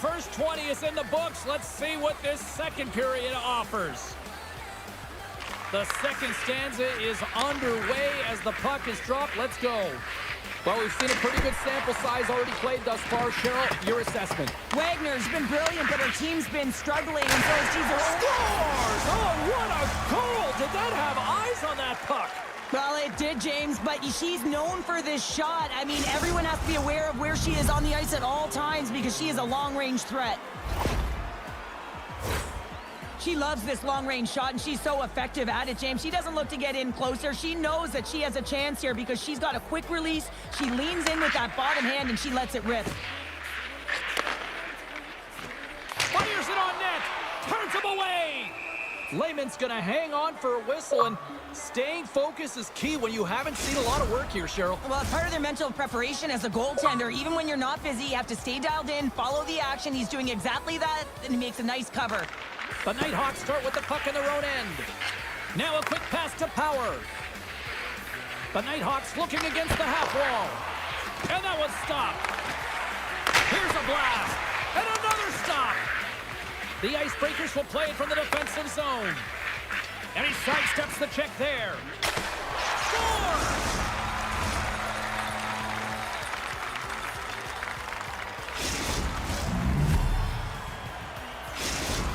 first 20 is in the books. Let's see what this second period offers. The second stanza is underway as the puck is dropped. Let's go. Well, we've seen a pretty good sample size already played thus far. Cheryl, your assessment. Wagner's been brilliant, but her team's been struggling, and so she's Scores! Oh, what a goal! Did that have eyes on that puck? Well, it did, James, but she's known for this shot. I mean, everyone has to be aware of where she is on the ice at all times because she is a long-range threat. She loves this long-range shot, and she's so effective at it, James. She doesn't look to get in closer. She knows that she has a chance here because she's got a quick release. She leans in with that bottom hand, and she lets it rip. Fires it on net. Turns him away. Lehman's going to hang on for a whistle, and staying focused is key when you haven't seen a lot of work here, Cheryl. Well, it's part of their mental preparation as a goaltender. Even when you're not busy, you have to stay dialed in, follow the action. He's doing exactly that, and he makes a nice cover. The Nighthawks start with the puck in their own end. Now a quick pass to Power. The Nighthawks looking against the half wall. And that was stopped. Here's a blast. And another stop. The Icebreakers will play it from the defensive zone. And he sidesteps the check there. Score!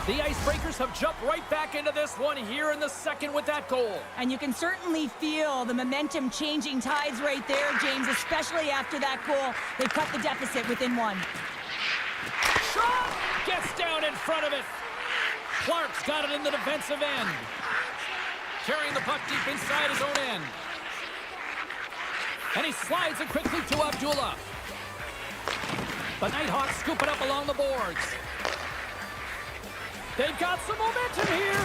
The Icebreakers have jumped right back into this one here in the second with that goal. And you can certainly feel the momentum changing tides right there, James, especially after that goal. They cut the deficit within one. Shot! Gets down in front of it. Clark's got it in the defensive end. Carrying the puck deep inside his own end. And he slides it quickly to Abdullah. The Nighthawks scoop it up along the boards. They've got some momentum here.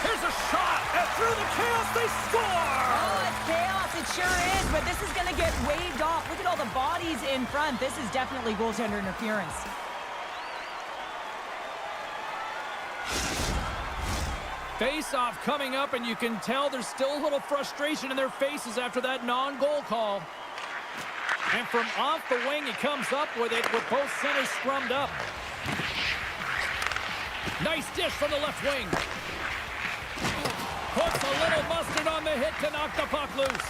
Here's a shot, and through the chaos, they score! Oh, it's chaos. It sure is, but this is going to get waved off. Look at all the bodies in front. This is definitely goaltender interference. Face-off coming up, and you can tell there's still a little frustration in their faces after that non-goal call. And from off the wing, he comes up with it with both centers scrummed up. Nice dish from the left wing. Puts a little mustard on the hit to knock the puck loose.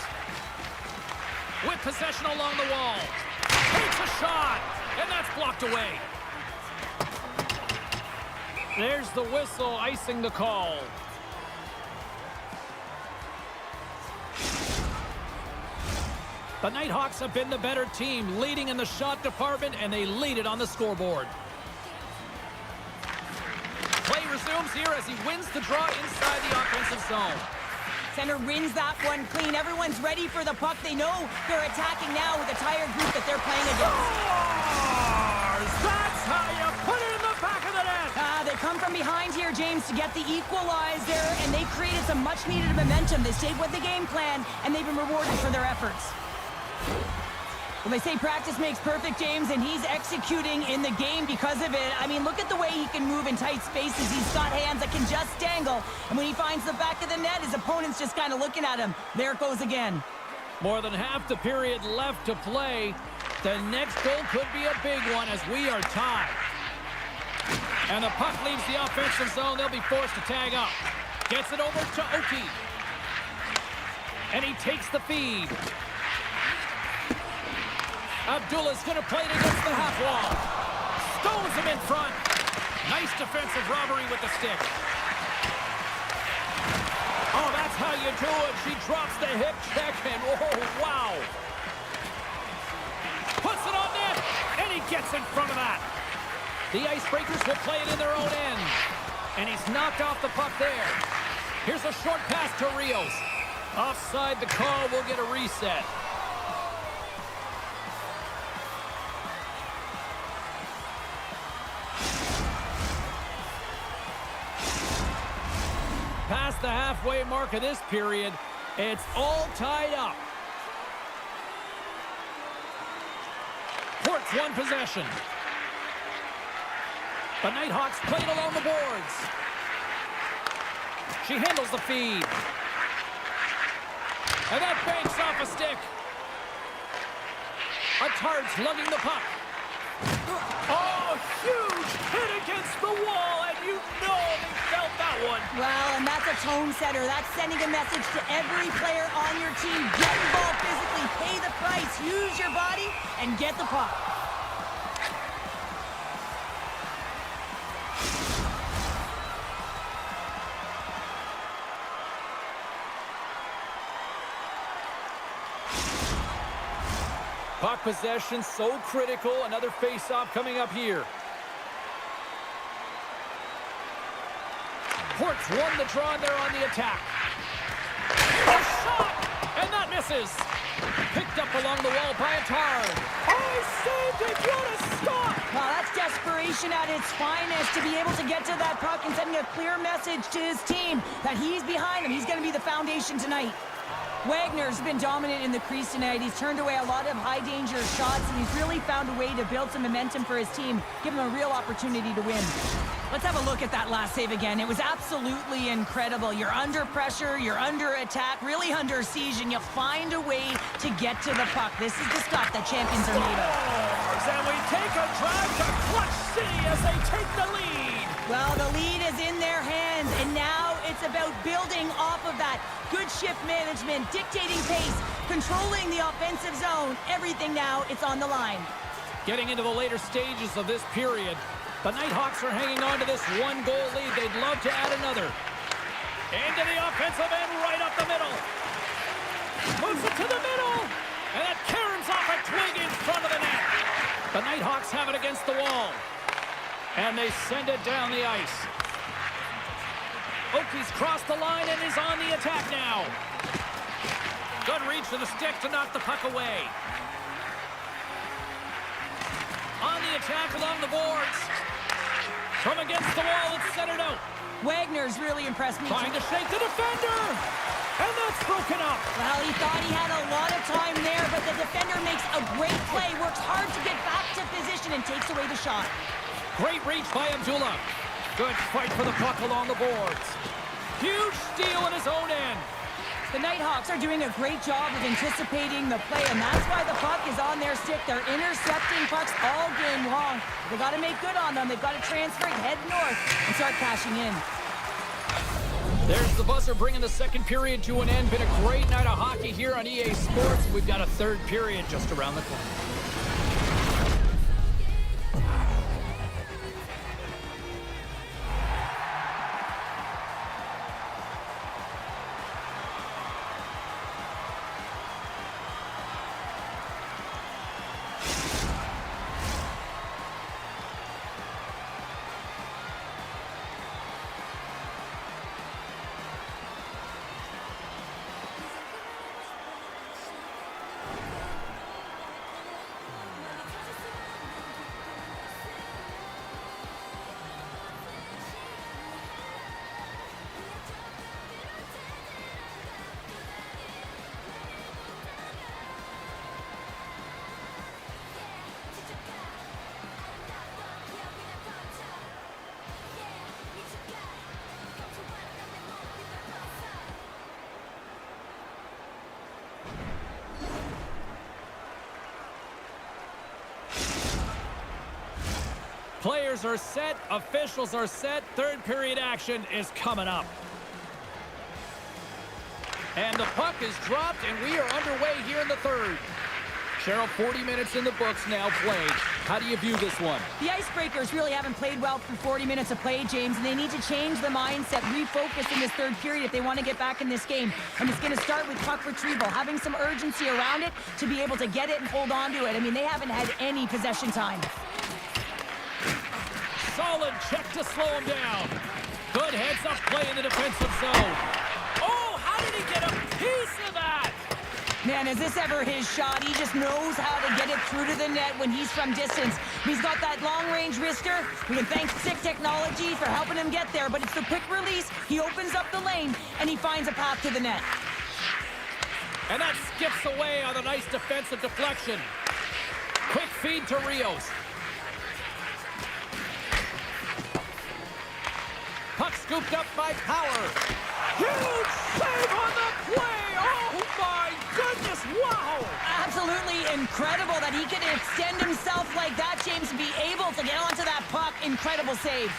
With possession along the wall. Takes a shot, and that's blocked away. There's the whistle icing the call. The Nighthawks have been the better team, leading in the shot department, and they lead it on the scoreboard. Play resumes here as he wins the draw inside the offensive zone. Center wins that one clean. Everyone's ready for the puck. They know they're attacking now with the tired group that they're playing against. Scores! That's how you put it in the back of the net! They come from behind here, James, to get the equalizer, and they created some much-needed momentum. They stayed with the game plan, and they've been rewarded for their efforts. Well, they say practice makes perfect, James, and he's executing in the game because of it. I mean, look at the way he can move in tight spaces. He's got hands that can just dangle, and when he finds the back of the net, his opponent's just kind of looking at him. There it goes again. More than half the period left to play. The next goal could be a big one as we are tied. And the puck leaves the offensive zone. They'll be forced to tag up. Gets it over to Oki. And he takes the feed. Abdullah's going to play it against the half wall. Stones him in front. Nice defensive robbery with the stick. Oh, that's how you do it. She drops the hip check, and oh, wow. Puts it on net, and he gets in front of that. The Icebreakers will play it in their own end. And he's knocked off the puck there. Here's a short pass to Rios. Offside the call, will get a reset. Past the halfway mark of this period, it's all tied up. Port's one possession. The Nighthawks play it along the boards. She handles the feed. And that banks off a stick. Attard's lugging the puck. Oh, huge hit against the wall, and you know they felt that one. Well, and that's a tone setter. That's sending a message to every player on your team. Get involved physically, pay the price, use your body, and get the puck. Puck possession so critical. Another face-off coming up here. Port's won the draw there on the attack. A shot! And that misses. Picked up along the wall by Atard. Oh, saved it! What a stop! Well, that's desperation at its finest to be able to get to that puck and sending a clear message to his team that he's behind them. He's going to be the foundation tonight. Wagner's been dominant in the crease tonight. He's turned away a lot of high-danger shots, and he's really found a way to build some momentum for his team, give him a real opportunity to win. Let's have a look at that last save again. It was absolutely incredible. You're under pressure, you're under attack, really under siege, and you find a way to get to the puck. This is the stuff that champions are made of. And we take a drive to Clutch City as they take the lead. Well, the lead is in their hands, and now it's about building off of that. Good shift management, dictating pace, controlling the offensive zone. Everything now, it's on the line. Getting into the later stages of this period, the Nighthawks are hanging on to this one-goal lead. They'd love to add another. Into the offensive end, right up the middle. Moves it to the middle. And that caroms off a twig in front of the net. The Nighthawks have it against the wall. And they send it down the ice. Oakey's crossed the line and is on the attack now. Good reach to the stick to knock the puck away. On the attack along the boards. From against the wall, it's centered out. Wagner's really impressed me. Trying to shake the defender. And that's broken up. Well, he thought he had a lot of time there, but the defender makes a great play, works hard to get back to position, and takes away the shot. Great reach by Abdullah. Good fight for the puck along the boards. Huge steal in his own end. The Nighthawks are doing a great job of anticipating the play, and that's why the puck is on their stick. They're intercepting pucks all game long. They've got to make good on them. They've got to transfer it, head north, and start cashing in. There's the buzzer bringing the second period to an end. Been a great night of hockey here on EA Sports. We've got a third period just around the corner. Players are set, officials are set, third period action is coming up. And the puck is dropped, and we are underway here in the third. Cheryl, 40 minutes in the books now played. How do you view this one? The Icebreakers really haven't played well for 40 minutes of play, James, and they need to change the mindset, refocus in this third period if they want to get back in this game. And it's going to start with puck retrieval, having some urgency around it to be able to get it and hold on to it. I mean, they haven't had any possession time. Solid check to slow him down. Good heads-up play in the defensive zone. Oh, how did he get a piece of that? Man, is this ever his shot? He just knows how to get it through to the net when he's from distance. He's got that long-range wrister. We can thank Stick Technology for helping him get there, but it's the quick release. He opens up the lane, and he finds a path to the net. And that skips away on a nice defensive deflection. Quick feed to Rios. Puck scooped up by Power. Huge save on the play! Oh my goodness, wow! Absolutely incredible that he could extend himself like like that, James, to be able to get onto that puck. Incredible save.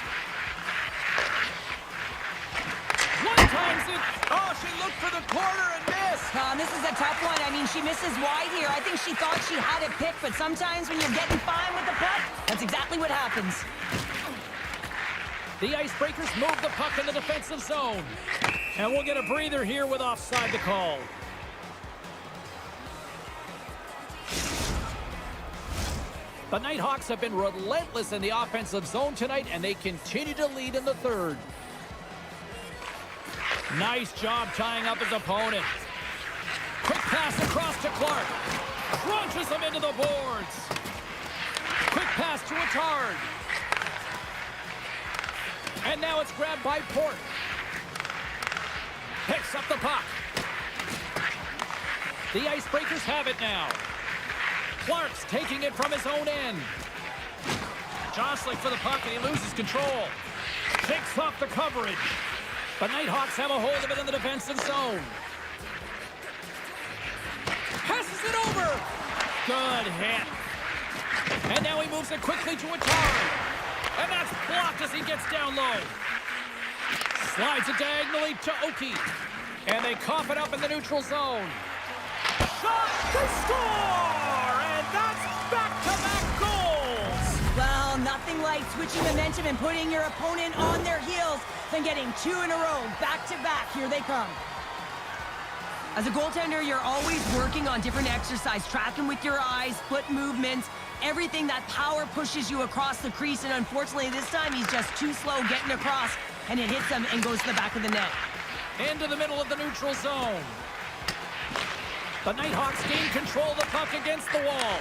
One times it. Oh, she looked for the corner and missed. This is a tough one. I mean, she misses wide here. I think she thought she had it picked, but sometimes when you're getting fine with the puck, that's exactly what happens. The Icebreakers move the puck in the defensive zone. And we'll get a breather here with offside to call. The Nighthawks have been relentless in the offensive zone tonight, and they continue to lead in the third. Nice job tying up his opponent. Quick pass across to Clark. Crunches him into the boards. Quick pass to Attard. And now it's grabbed by Port. Picks up the puck. The Icebreakers have it now. Clark's taking it from his own end. Jostling for the puck, and he loses control. Takes off the coverage. The Nighthawks have a hold of it in the defensive zone. Passes it over. Good hit. And now he moves it quickly to Attard. And that's blocked as he gets down low. Slides it diagonally to Oki. And they cough it up in the neutral zone. Shot! They score! And that's back-to-back goals! Well, nothing like switching momentum and putting your opponent on their heels than getting two in a row, back-to-back. Here they come. As a goaltender, you're always working on different exercise, tracking with your eyes, foot movements, everything that power pushes you across the crease, and unfortunately this time he's just too slow getting across, and it hits him and goes to the back of the net. Into the middle of the neutral zone. The Nighthawks gain control of the puck against the wall.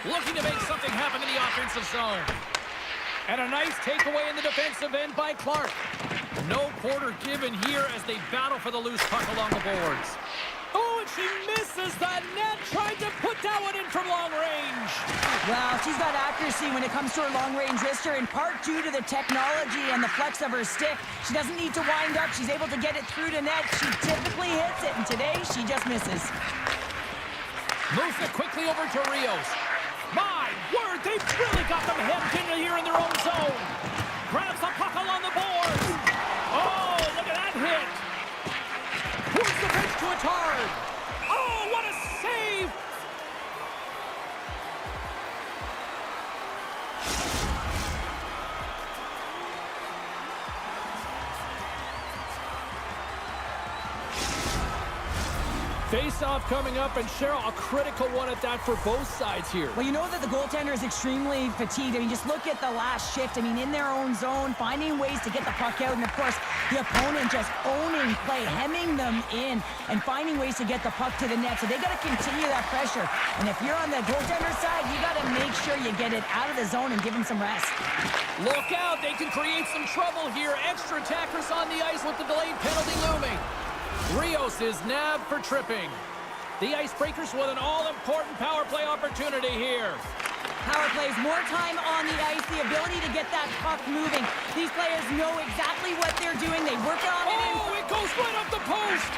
Looking to make something happen in the offensive zone. And a nice takeaway in the defensive end by Clark. No quarter given here as they battle for the loose puck along the boards. Oh, and she misses the net. Tried to put that one in from long range. Well, she's got accuracy when it comes to her long-range wrister, in part due to the technology and the flex of her stick. She doesn't need to wind up. She's able to get it through to net. She typically hits it, and today she just misses. Moves it quickly over to Rios. My word, they've really got them hemmed in here in their own zone. Grabs the puck along the boards. Oh, look at that hit. Moves the pitch to Attard. Oh, what a save. Face-off coming up, and Cheryl, a critical one at that for both sides here. Well, you know that the goaltender is extremely fatigued. I mean, just look at the last shift. I mean, in their own zone, finding ways to get the puck out, and of course, the opponent just owning play, hemming them in, and finding ways to get the puck to the net. So they got to continue that pressure. And if you're on the goaltender side, you got to make sure you get it out of the zone and give them some rest. Look out, they can create some trouble here. Extra attackers on the ice with the delayed penalty looming. Rios is nabbed for tripping. The Icebreakers with an all-important power play opportunity here. Power plays, more time on the ice, the ability to get that puck moving. These players know exactly what they're doing. They work on it. Oh, it goes right up the post.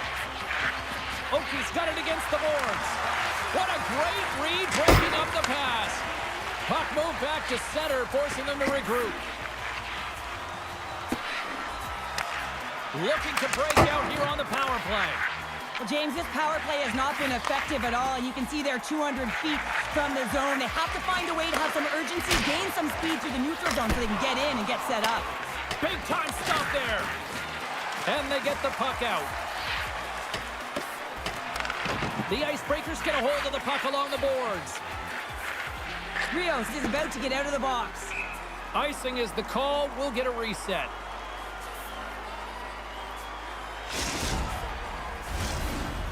Oki's got it against the boards. What a great read, breaking up the pass. Puck moved back to center, forcing them to regroup. Looking to break out here on the power play. Well, James, this power play has not been effective at all, and you can see they're 200 feet from the zone. They have to find a way to have some urgency, gain some speed through the neutral zone so they can get in and get set up. Big time stop there. And they get the puck out. The Icebreakers get a hold of the puck along the boards. Rios is about to get out of the box. Icing is the call. We'll get a reset.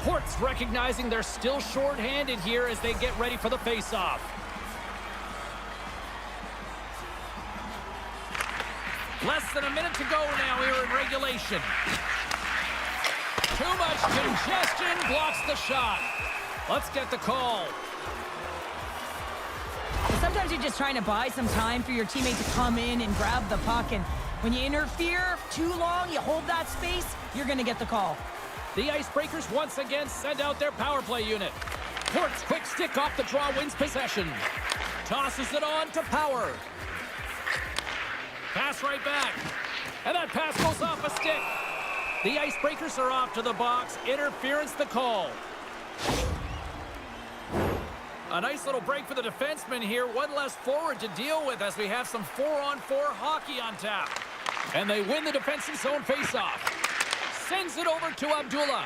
Port's recognizing they're still short-handed here as they get ready for the face-off. Less than a minute to go now here in regulation. Too much congestion blocks the shot. Let's get the call. Sometimes you're just trying to buy some time for your teammate to come in and grab the puck, and when you interfere too long, you hold that space, you're going to get the call. The Icebreakers once again send out their power play unit. Port's quick stick off the draw wins possession. Tosses it on to Power. Pass right back. And that pass goes off a stick. The Icebreakers are off to the box. Interference the call. A nice little break for the defenseman here. One less forward to deal with as we have some 4-on-4 hockey on tap. And they win the defensive zone faceoff. Sends it over to Abdullah.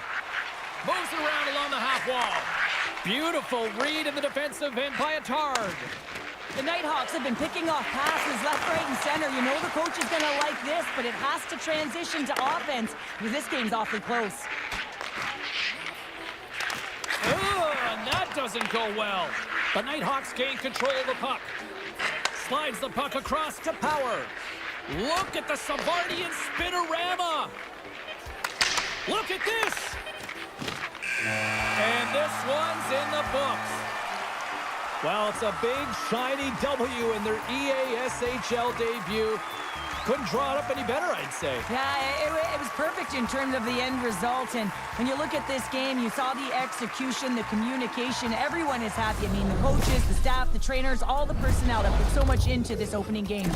Moves it around along the half wall. Beautiful read in the defensive end by Attard. The Nighthawks have been picking off passes left, right, and center. You know the coach is going to like this, but it has to transition to offense because this game's awfully close. And that doesn't go well. The Nighthawks gain control of the puck. Slides the puck across to Power. Look at the Savardian spinorama. Look at this. And this one's in the books. Well, it's a big, shiny W in their EASHL debut. Couldn't draw it up any better, I'd say. Yeah, it was perfect in terms of the end result. And when you look at this game, you saw the execution, the communication. Everyone is happy. I mean, the coaches, the staff, the trainers, all the personnel that put so much into this opening game.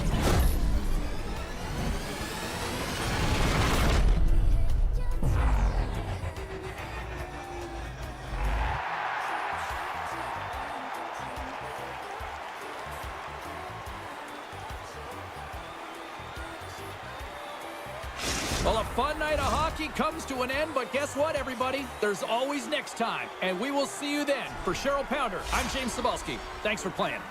Well, a fun night of hockey comes to an end, but guess what, everybody? There's always next time, and we will see you then. For Cheryl Pounder, I'm James Cebulski. Thanks for playing.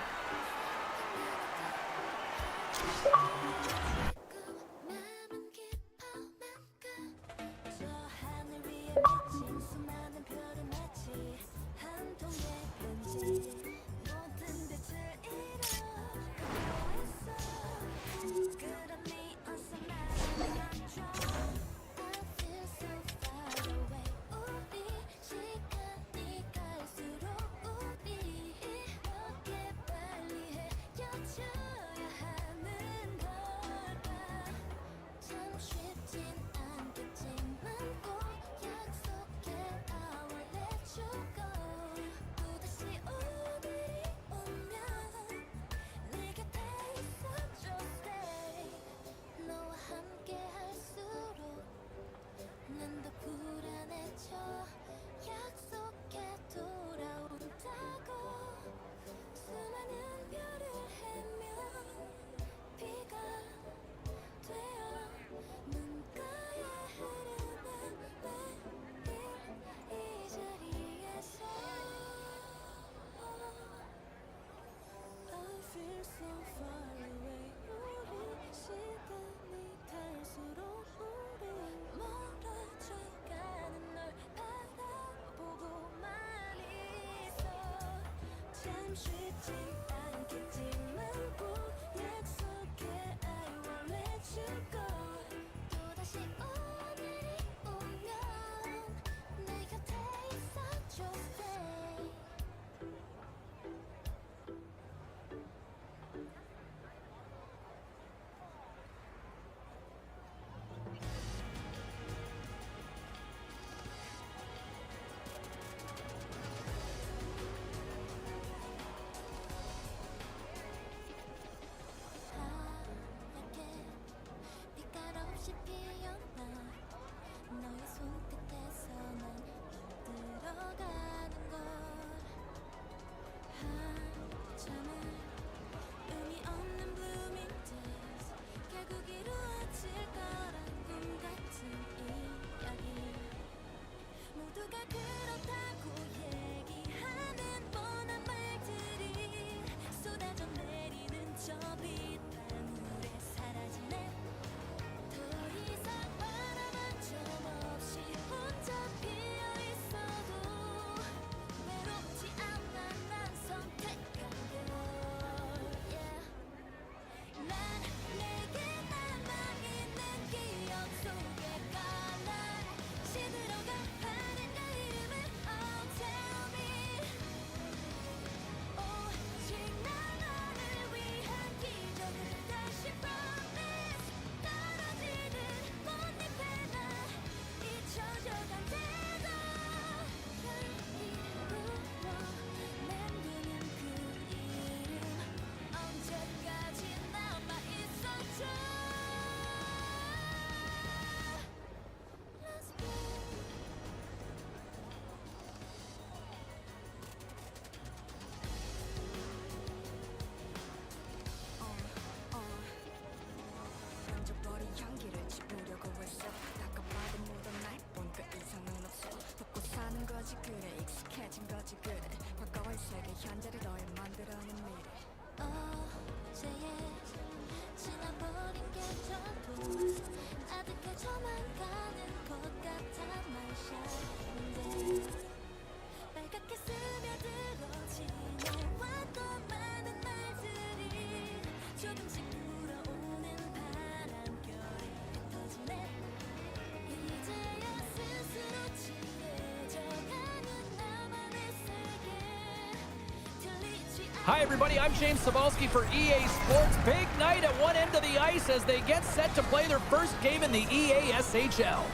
Hi, everybody. I'm James Cebulski for EA Sports. Big night at one end of the ice as they get set to play their first game in the EASHL.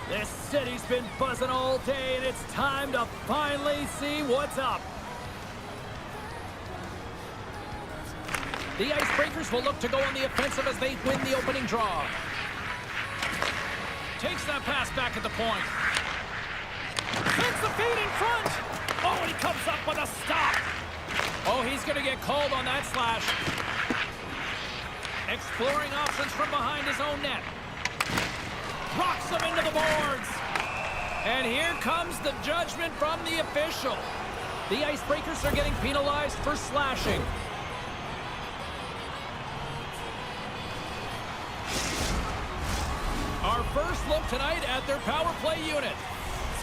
This city's been buzzing all day, and it's time to finally see what's up. The Icebreakers will look to go on the offensive as they win the opening draw. Takes that pass back at the point. Sends the feed in front. Oh, and he comes up with a stop. Oh, he's going to get called on that slash. Exploring options from behind his own net. Rocks him into the boards. And here comes the judgment from the official. The Icebreakers are getting penalized for slashing. Our first look tonight at their power play unit.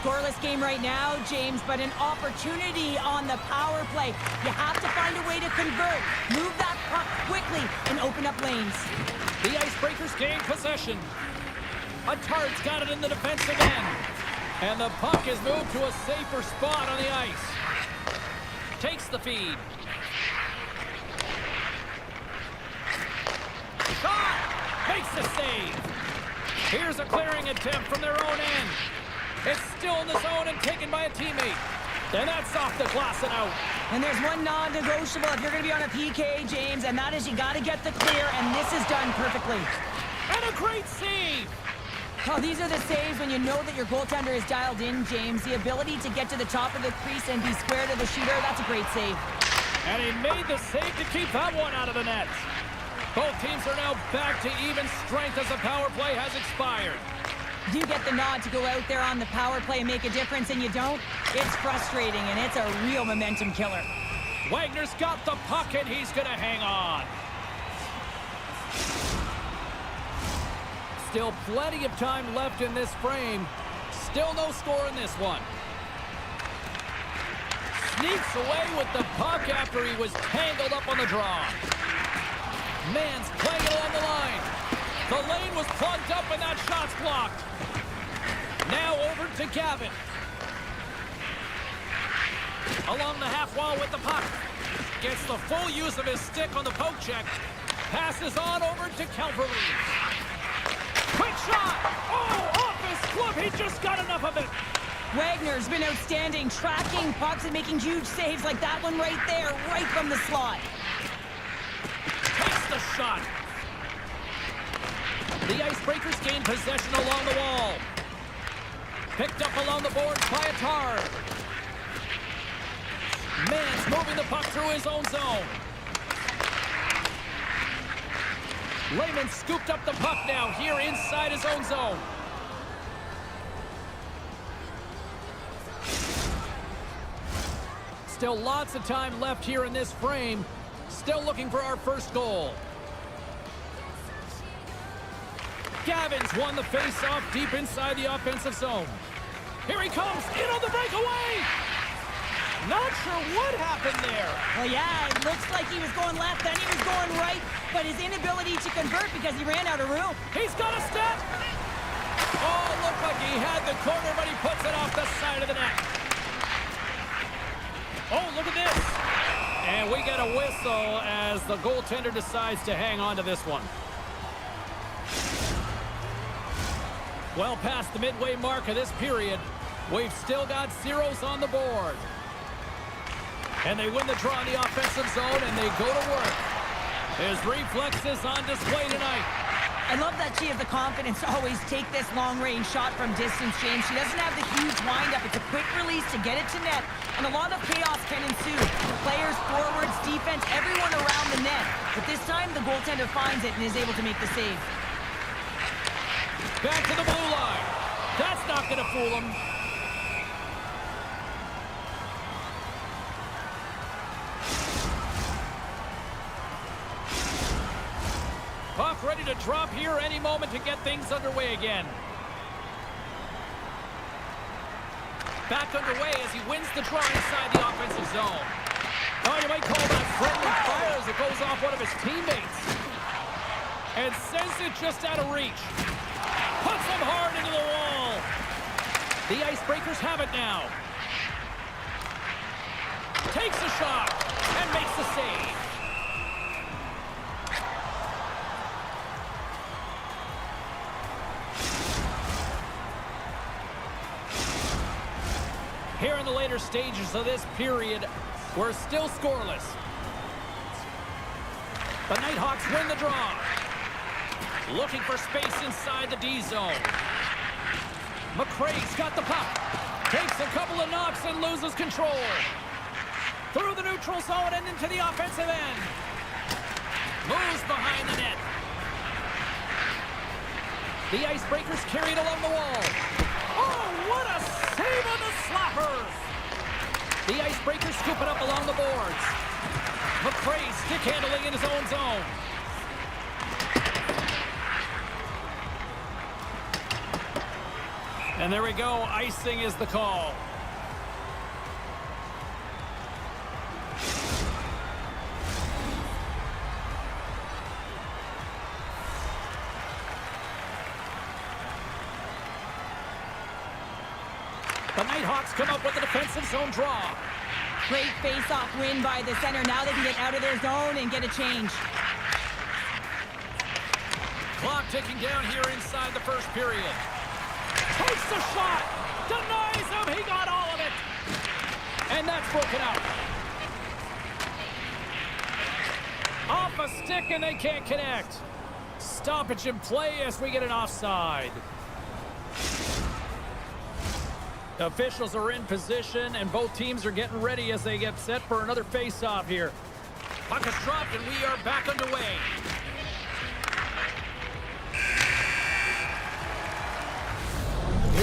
Scoreless game right now, James, but an opportunity on the power play. You have to find a way to convert. Move that puck quickly and open up lanes. The Icebreakers gain possession. Attard's got it in the defensive end. And the puck is moved to a safer spot on the ice. Takes the feed. Shot! Makes the save. Here's a clearing attempt from their own end. It's still in the zone and taken by a teammate. And that's off the glass and out. And there's one non-negotiable if you're going to be on a PK, James, and that is you got to get the clear, and this is done perfectly. And a great save. Oh, these are the saves when you know that your goaltender is dialed in, James. The ability to get to the top of the crease and be square to the shooter, that's a great save. And he made the save to keep that one out of the net. Both teams are now back to even strength as the power play has expired. You get the nod to go out there on the power play and make a difference, and you don't? It's frustrating, and it's a real momentum killer. Wagner's got the puck, and he's going to hang on. Still plenty of time left in this frame. Still no score in this one. Sneaks away with the puck after he was tangled up on the draw. Mann's playing it along the line. The lane was plugged up and that shot's blocked. Now over to Gavin. Along the half wall with the puck. Gets the full use of his stick on the poke check. Passes on over to Calvary. Quick shot! Oh, off his glove. He just got enough of it. Wagner's been outstanding, tracking pucks and making huge saves like that one right there, right from the slot. Takes the shot. The Icebreakers gain possession along the wall. Picked up along the boards by Attard. Mann's moving the puck through his own zone. Lehman scooped up the puck now here inside his own zone. Still lots of time left here in this frame. Still looking for our first goal. Gavin's won the face-off deep inside the offensive zone. Here he comes, in on the breakaway! Not sure what happened there. Well, yeah, it looks like he was going left, then he was going right, but his inability to convert because he ran out of room. He's got a step! Oh, looked like he had the corner, but he puts it off the side of the net. Oh, look at this. And we get a whistle as the goaltender decides to hang on to this one. Well past the midway mark of this period, we've still got zeros on the board. And they win the draw in the offensive zone, and they go to work. His reflexes on display tonight. I love that she has the confidence to always take this long-range shot from distance, James. She doesn't have the huge windup. It's a quick release to get it to net, and a lot of chaos can ensue. Players, forwards, defense, everyone around the net. But this time, the goaltender finds it and is able to make the save. Back to the blue line. That's not going to fool him. Puck ready to drop here any moment to get things underway again. Back underway as he wins the draw inside the offensive zone. Oh, you might call that friendly fire as it goes off one of his teammates. And sends it just out of reach. Puts him hard into the wall. The Icebreakers have it now. Takes a shot and makes the save. Here in the later stages of this period, we're still scoreless. The Nighthawks win the draw. Looking for space inside the D zone. McRae's got the puck. Takes a couple of knocks and loses control. Through the neutral zone and into the offensive end. Moves behind the net. The Icebreakers carried along the wall. Oh, what a save on the slappers! The Icebreakers scoop it up along the boards. McRae stick handling in his own zone. And there we go. Icing is the call. The Nighthawks come up with a defensive zone draw. Great face-off win by the center. Now they can get out of their zone and get a change. Clock ticking down here inside the first period. Takes the shot. Denies him. He got all of it. And that's broken out. Off a stick and they can't connect. Stoppage in play as we get an offside. The officials are in position, and both teams are getting ready as they get set for another face-off here. Puck is dropped, and we are back underway.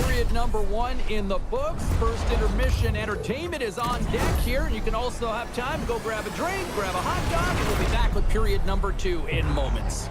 Period number 1 in the books. First intermission entertainment is on deck here, and you can also have time to go grab a drink, grab a hot dog, and we'll be back with period number 2 in moments.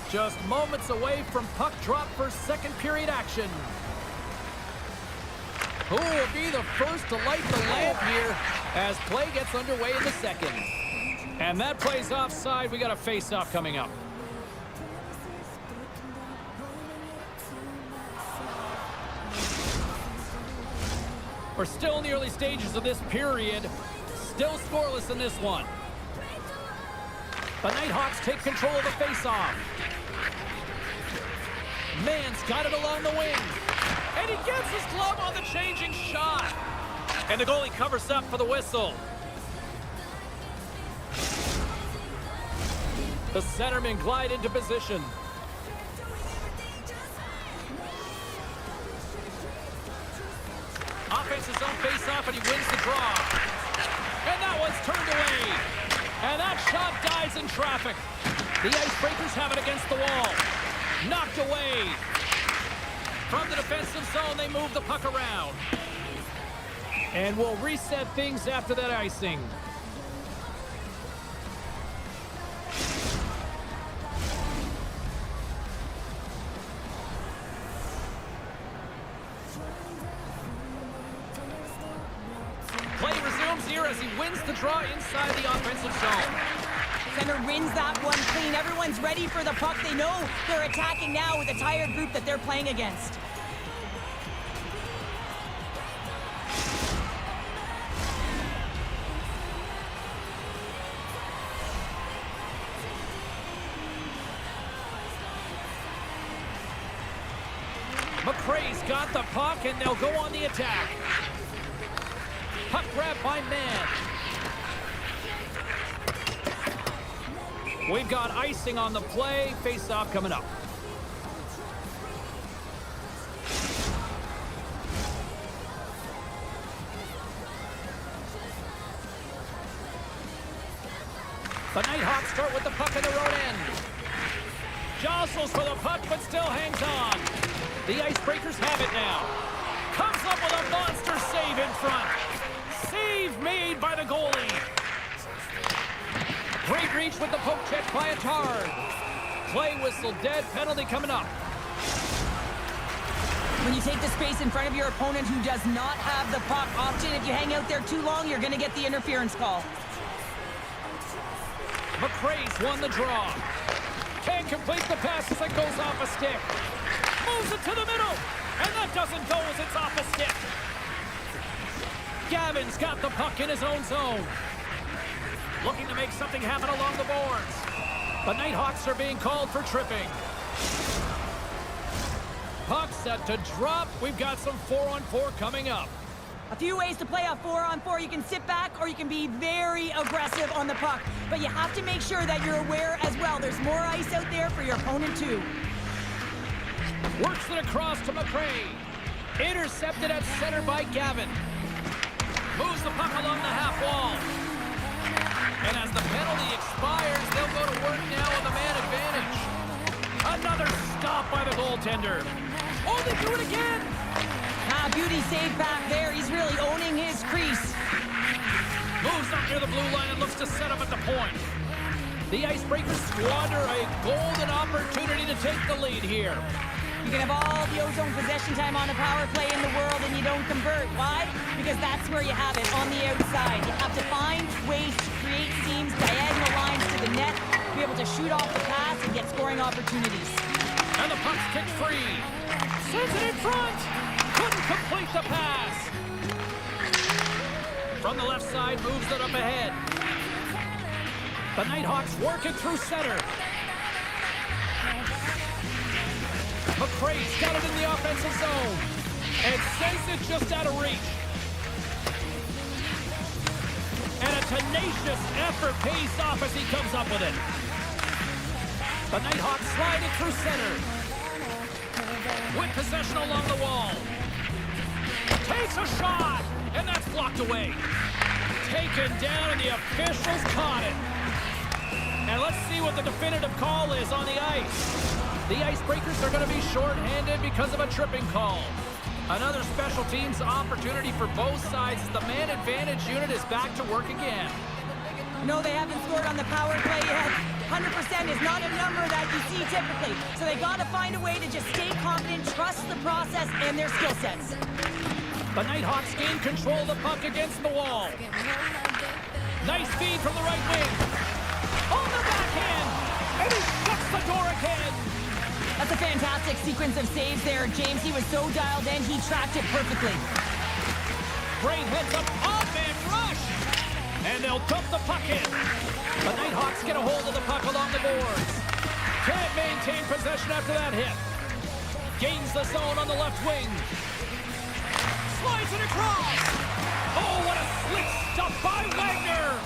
Just moments away from puck drop for second period action. Who will be the first to light the lamp here as play gets underway in the second? And that play's offside. We got a face-off coming up. We're still in the early stages of this period. Still scoreless in this one. The Nighthawks take control of the face-off. Mann's got it along the wing. And he gets his glove on the changing shot. And the goalie covers up for the whistle. The centermen glide into position. Offense's own face-off, and he wins the draw. And that one's turned away. And that shot dies in traffic. The Icebreakers have it against the wall. Knocked away. From the defensive zone, they move the puck around. And we'll reset things after that icing. Play resumes here as he wins the draw inside the offensive zone. Center wins that one clean. Everyone's ready for the puck. They know they're attacking now with a tired group that they're playing against. McRae's got the puck, and they'll go on the attack. Puck grab by Mann. We've got icing on the play. Face-off coming up. The Nighthawks start with the puck in the road end. Jostles for the puck, but still hangs on. The Icebreakers have it now. Comes up with a monster save in front. Save made by the goalie. Great reach with the poke check by Attard. Play whistle dead, penalty coming up. When you take the space in front of your opponent who does not have the puck, often if you hang out there too long, you're going to get the interference call. McRae's won the draw. Can't complete the pass as it goes off a stick. Moves it to the middle, and that doesn't go as it's off a stick. Gavin's got the puck in his own zone. Looking to make something happen along the boards. The Nighthawks are being called for tripping. Puck set to drop. We've got some 4-on-4 coming up. A few ways to play a 4-on-4. You can sit back or you can be very aggressive on the puck. But you have to make sure that you're aware as well. There's more ice out there for your opponent too. Works it across to McRae. Intercepted at center by Gavin. Moves the puck along the half wall. And as the penalty expires, they'll go to work now with a man advantage. Another stop by the goaltender. Oh, they do it again! Beauty save back there. He's really owning his crease. Moves up near the blue line and looks to set up at the point. The Icebreakers squander a golden opportunity to take the lead here. You can have all the ozone possession time on a power play in the world and you don't convert. Why? Because that's where you have it, on the outside. You have to find ways to create seams, diagonal lines to the net, be able to shoot off the pass and get scoring opportunities. And the puck's kicked free. Sends it in front. Couldn't complete the pass. From the left side, moves it up ahead. The Nighthawks working through center. McRae's got it in the offensive zone. And sends it just out of reach. And a tenacious effort pays off as he comes up with it. The Nighthawks slide it through center. With possession along the wall. Takes a shot, and that's blocked away. Taken down, and the officials caught it. And let's see what the definitive call is on the ice. The Icebreakers are going to be short-handed because of a tripping call. Another special teams opportunity for both sides as the man advantage unit is back to work again. No, they haven't scored on the power play yet. 100% is not a number that you see typically. So they got to find a way to just stay confident, trust the process and their skill sets. The Nighthawks gain control of the puck against the wall. Nice feed from the right wing. On the backhand, and he shuts the door again. That's a fantastic sequence of saves there, James. He was so dialed in, he tracked it perfectly. Great heads up, on-man rush. And they'll dump the puck in. The Nighthawks get a hold of the puck along the boards. Can't maintain possession after that hit. Gains the zone on the left wing. Slides it across. Oh, what a slick stuff by Wagner.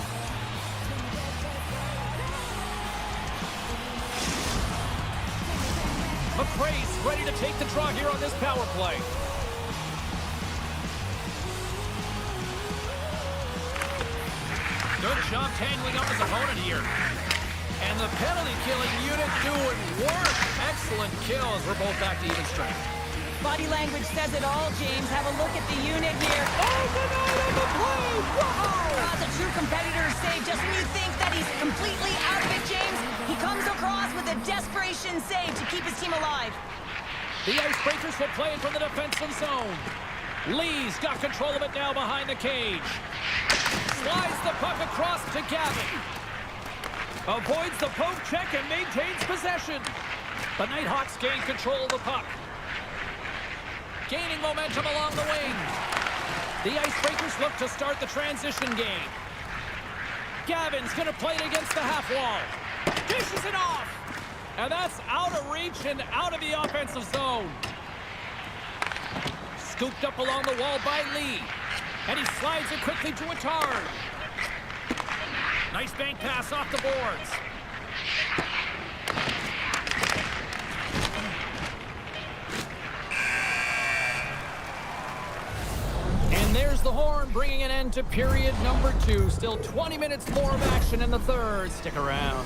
McRae's ready to take the draw here on this power play. Good job tangling up his opponent here. And the penalty-killing unit doing work. Excellent kills. We're both back to even strength. Body language says it all, James. Have a look at the unit here. Oh, denied on the play! Wow! That's a true competitor's save. Just when you think that he's completely out of it, James, he comes across with a desperation save to keep his team alive. The Icebreakers will play it from the defensive zone. Lee's got control of it now behind the cage. Slides the puck across to Gavin. Avoids the poke check and maintains possession. The Nighthawks gain control of the puck. Gaining momentum along the wing. The Icebreakers look to start the transition game. Gavin's going to play it against the half wall. Dishes it off. And that's out of reach and out of the offensive zone. Scooped up along the wall by Lee. And he slides it quickly to Attard. Nice bank pass off the boards. And there's the horn, bringing an end to period number 2. Still 20 minutes more of action in the third. Stick around.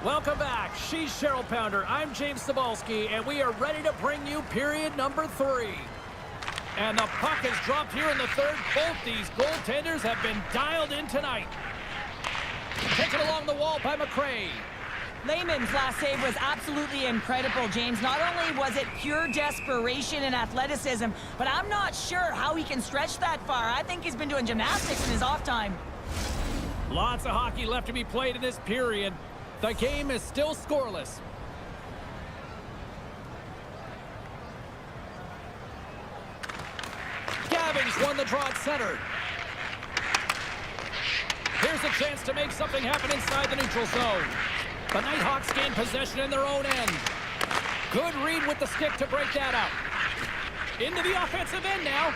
Welcome back. She's Cheryl Pounder. I'm James Cebulski, and we are ready to bring you period number 3. And the puck has dropped here in the third. Both these goaltenders have been dialed in tonight. Taken along the wall by McRae. Lehman's last save was absolutely incredible, James. Not only was it pure desperation and athleticism, but I'm not sure how he can stretch that far. I think he's been doing gymnastics in his off time. Lots of hockey left to be played in this period. The game is still scoreless. Gavin's won the draw at center. Here's a chance to make something happen inside the neutral zone. The Nighthawks gain possession in their own end. Good read with the stick to break that out. Into the offensive end now.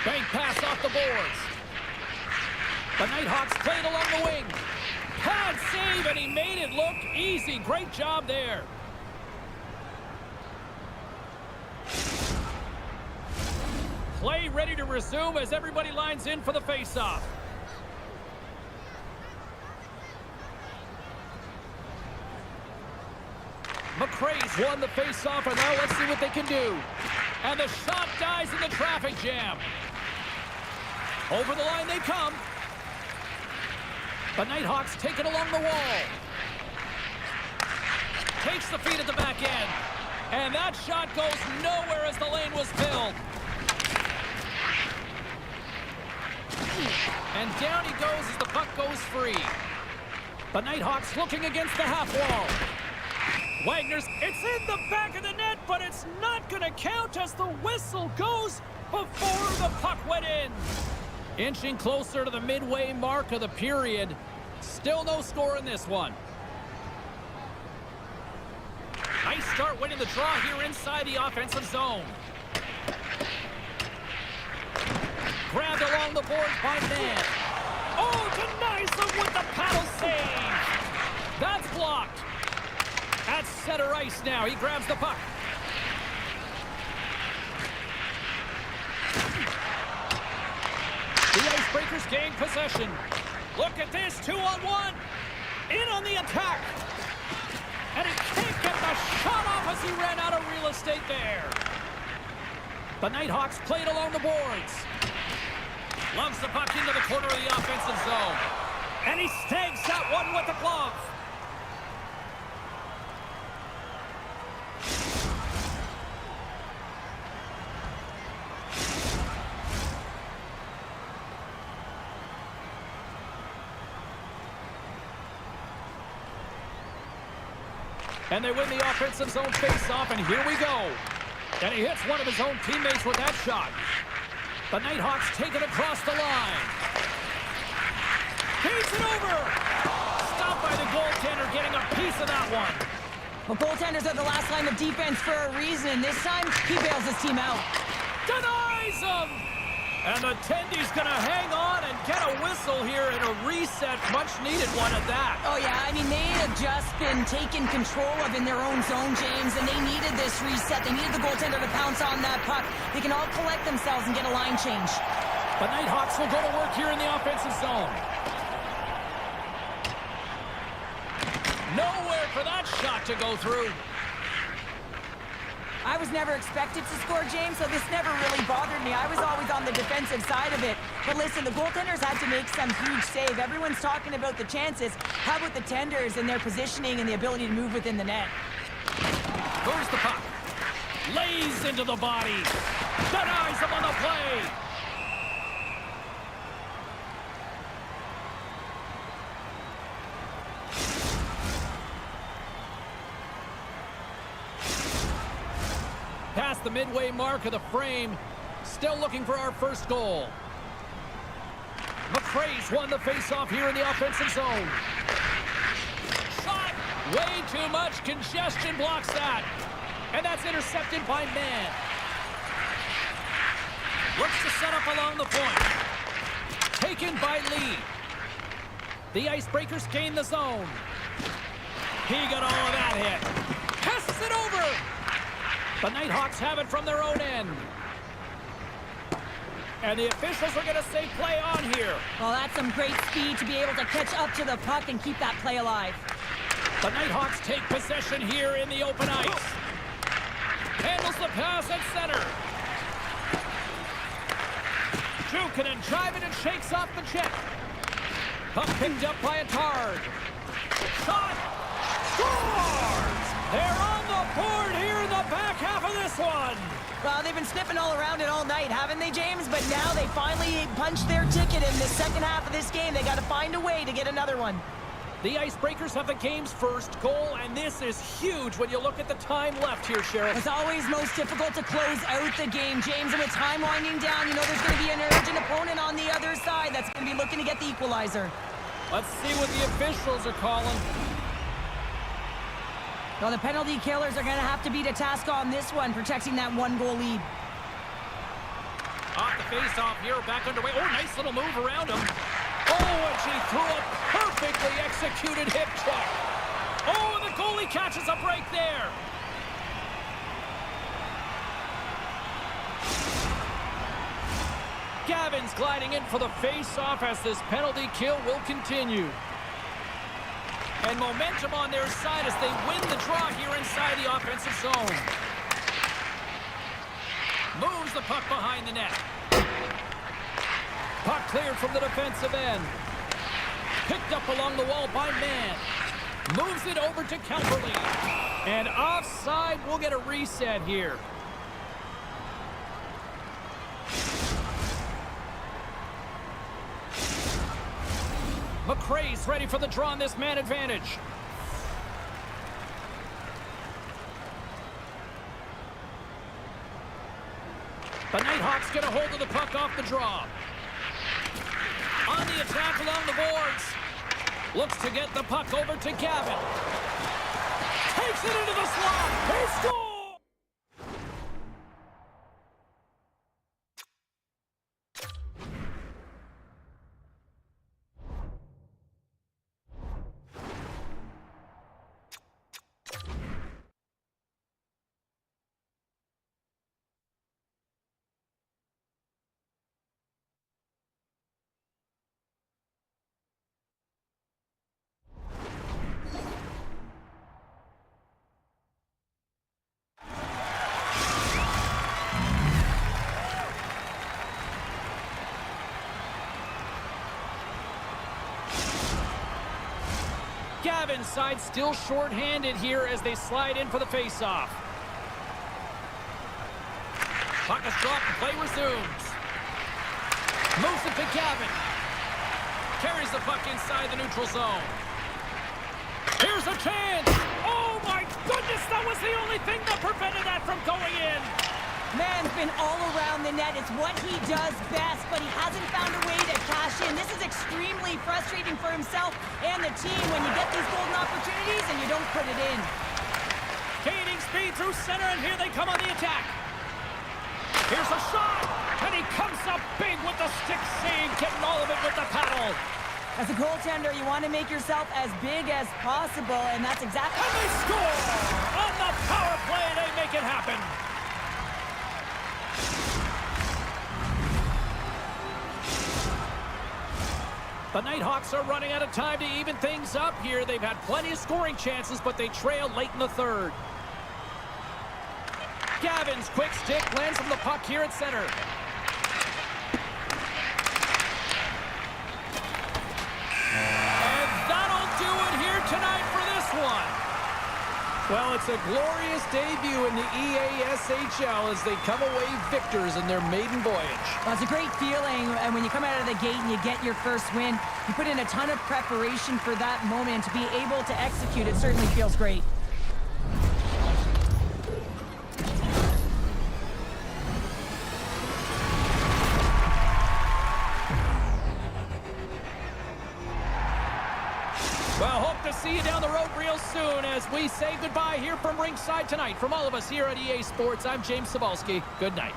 Bank pass off the boards. The Nighthawks played along the wing. Pad save, and he made it look easy. Great job there. Play ready to resume as everybody lines in for the faceoff. McRae's won the faceoff, and now let's see what they can do. And the shot dies in the traffic jam. Over the line they come. The Nighthawks take it along the wall. Takes the feed at the back end. And that shot goes nowhere as the lane was filled. And down he goes as the puck goes free. The Nighthawks looking against the half wall. Wagner's, it's in the back of the net, but it's not going to count as the whistle goes before the puck went in. Inching closer to the midway mark of the period. Still no score in this one. Nice start winning the draw here inside the offensive zone. Grabbed along the boards by Mann. Oh, denies them with the paddle save. That's blocked. At center ice now. He grabs the puck. The Icebreakers gain possession. Look at this, 2-on-1. In on the attack. And he can't get the shot off as he ran out of real estate there. The Nighthawks played along the boards. Loves the puck into the corner of the offensive zone. And he snags that one with the glove. And they win the offensive zone face-off, and here we go. And he hits one of his own teammates with that shot. The Nighthawks take it across the line. He's it over! Stopped by the goaltender, getting a piece of that one. Well, goaltenders are the last line of defense for a reason, and this time, he bails his team out. Denies him! And the Tendy's going to hang on and get a whistle here in a reset, much-needed one at that. Oh, yeah, I mean, they had just been taken control of in their own zone, James, and they needed this reset. They needed the goaltender to pounce on that puck. They can all collect themselves and get a line change. The Nighthawks will go to work here in the offensive zone. Nowhere for that shot to go through. I was never expected to score, James, so this never really bothered me. I was always on the defensive side of it. But listen, the goaltenders had to make some huge save. Everyone's talking about the chances. How about the tenders and their positioning and the ability to move within the net? Moves the puck. Lays into the body. Denies him on the play. Past the midway mark of the frame. Still looking for our first goal. McCrae's won the faceoff here in the offensive zone. Shot! Way too much congestion blocks that. And that's intercepted by Mann. Looks to set up along the point. Taken by Lee. The Icebreakers gain the zone. He got all of that hit. Passes it over. The Nighthawks have it from their own end. And the officials are going to say play on here. Well, that's some great speed to be able to catch up to the puck and keep that play alive. The Nighthawks take possession here in the open ice. Handles the pass at center. Jukin and driving and shakes off the check. Puck picked up by Attard. Shot! Scores! They're on the board here in the back half of this one. Well, they've been sniffing all around it all night, haven't they, James? But now they finally punched their ticket in the second half of this game. They got to find a way to get another one. The Icebreakers have the game's first goal, and this is huge when you look at the time left here, Sheriff. It's always most difficult to close out the game, James, and with time winding down, you know there's going to be an urgent opponent on the other side that's going to be looking to get the equalizer. Let's see what the officials are calling. Well, the penalty killers are going to have to beat a task on this one, protecting that one-goal lead. Off the face-off here, back underway. Oh, nice little move around him. Oh, and she threw a perfectly executed hip check. Oh, and the goalie catches a break there. Gavin's gliding in for the face-off as this penalty kill will continue. And momentum on their side as they win the draw here inside the offensive zone. Moves the puck behind the net. Puck cleared from the defensive end. Picked up along the wall by Mann. Moves it over to Kelperly. And offside, we'll get a reset here. McCrae's ready for the draw on this man advantage. The Nighthawks get a hold of the puck off the draw. On the attack along the boards. Looks to get the puck over to Gavin. Takes it into the slot. He scores! Gavin's side still short-handed here as they slide in for the face-off. Puck is dropped and play resumes. Moves it to Gavin. Carries the puck inside the neutral zone. Here's a chance. Oh, my goodness, that was the only thing that prevented that from going in. Man's been all around the net. It's what he does best, but he hasn't found a way to cash in. This is extremely frustrating for himself and the team when you get these golden opportunities and you don't put it in. Gaining speed through center, and here they come on the attack. Here's a shot, and he comes up big with the stick save, getting all of it with the paddle. As a goaltender, you want to make yourself as big as possible, and that's exactly... And they score! On the power play, they make it happen. The Nighthawks are running out of time to even things up here. They've had plenty of scoring chances, but they trailed late in the third. Gavin's quick stick lands from the puck here at center. And that'll do it here tonight for this one. Well, it's a glorious debut in the EASHL as they come away victors in their maiden voyage. Well, it's a great feeling, and when you come out of the gate and you get your first win, you put in a ton of preparation for that moment. To be able to execute, it certainly feels great. Well, hope to see you down the road real soon as we say goodbye here from ringside tonight. From all of us here at EA Sports, I'm James Cybulski. Good night.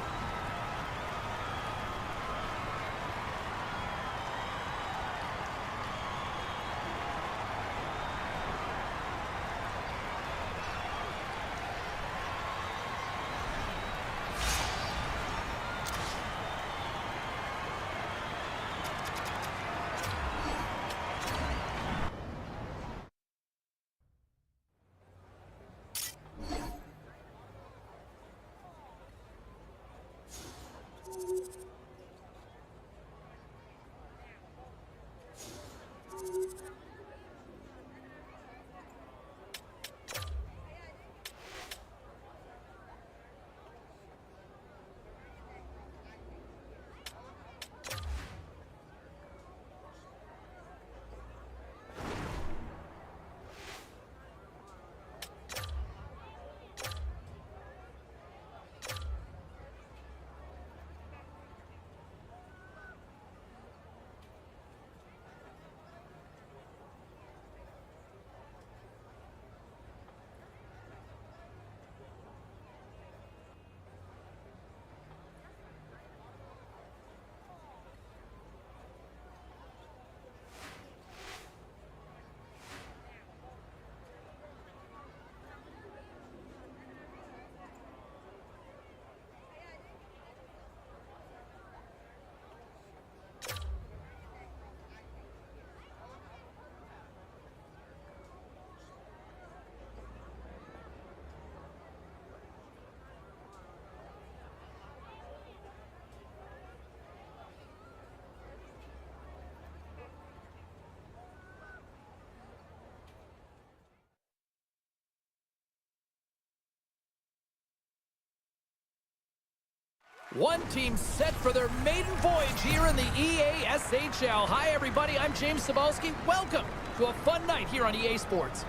One team set for their maiden voyage here in the EASHL. Hi, everybody. I'm James Cybulski. Welcome to a fun night here on EA Sports.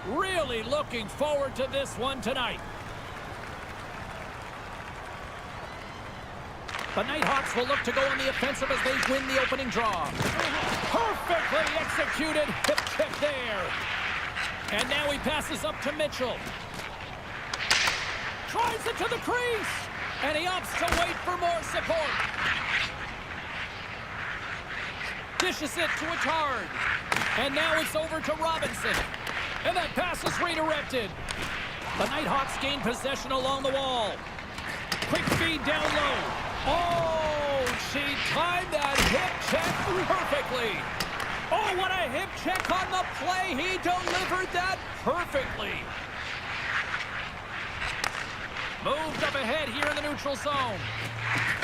Really looking forward to this one tonight. The Nighthawks will look to go on the offensive as they win the opening draw. Perfectly executed hip check there. And now he passes up to Mitchell. Tries it to the crease. And he opts to wait for more support. Dishes it to Attard. And now it's over to Robinson. And that pass is redirected. The Nighthawks gain possession along the wall. Quick feed down low. Oh, she timed that hip check perfectly. Oh, what a hip check on the play. He delivered that perfectly. Moved up ahead here in the neutral zone.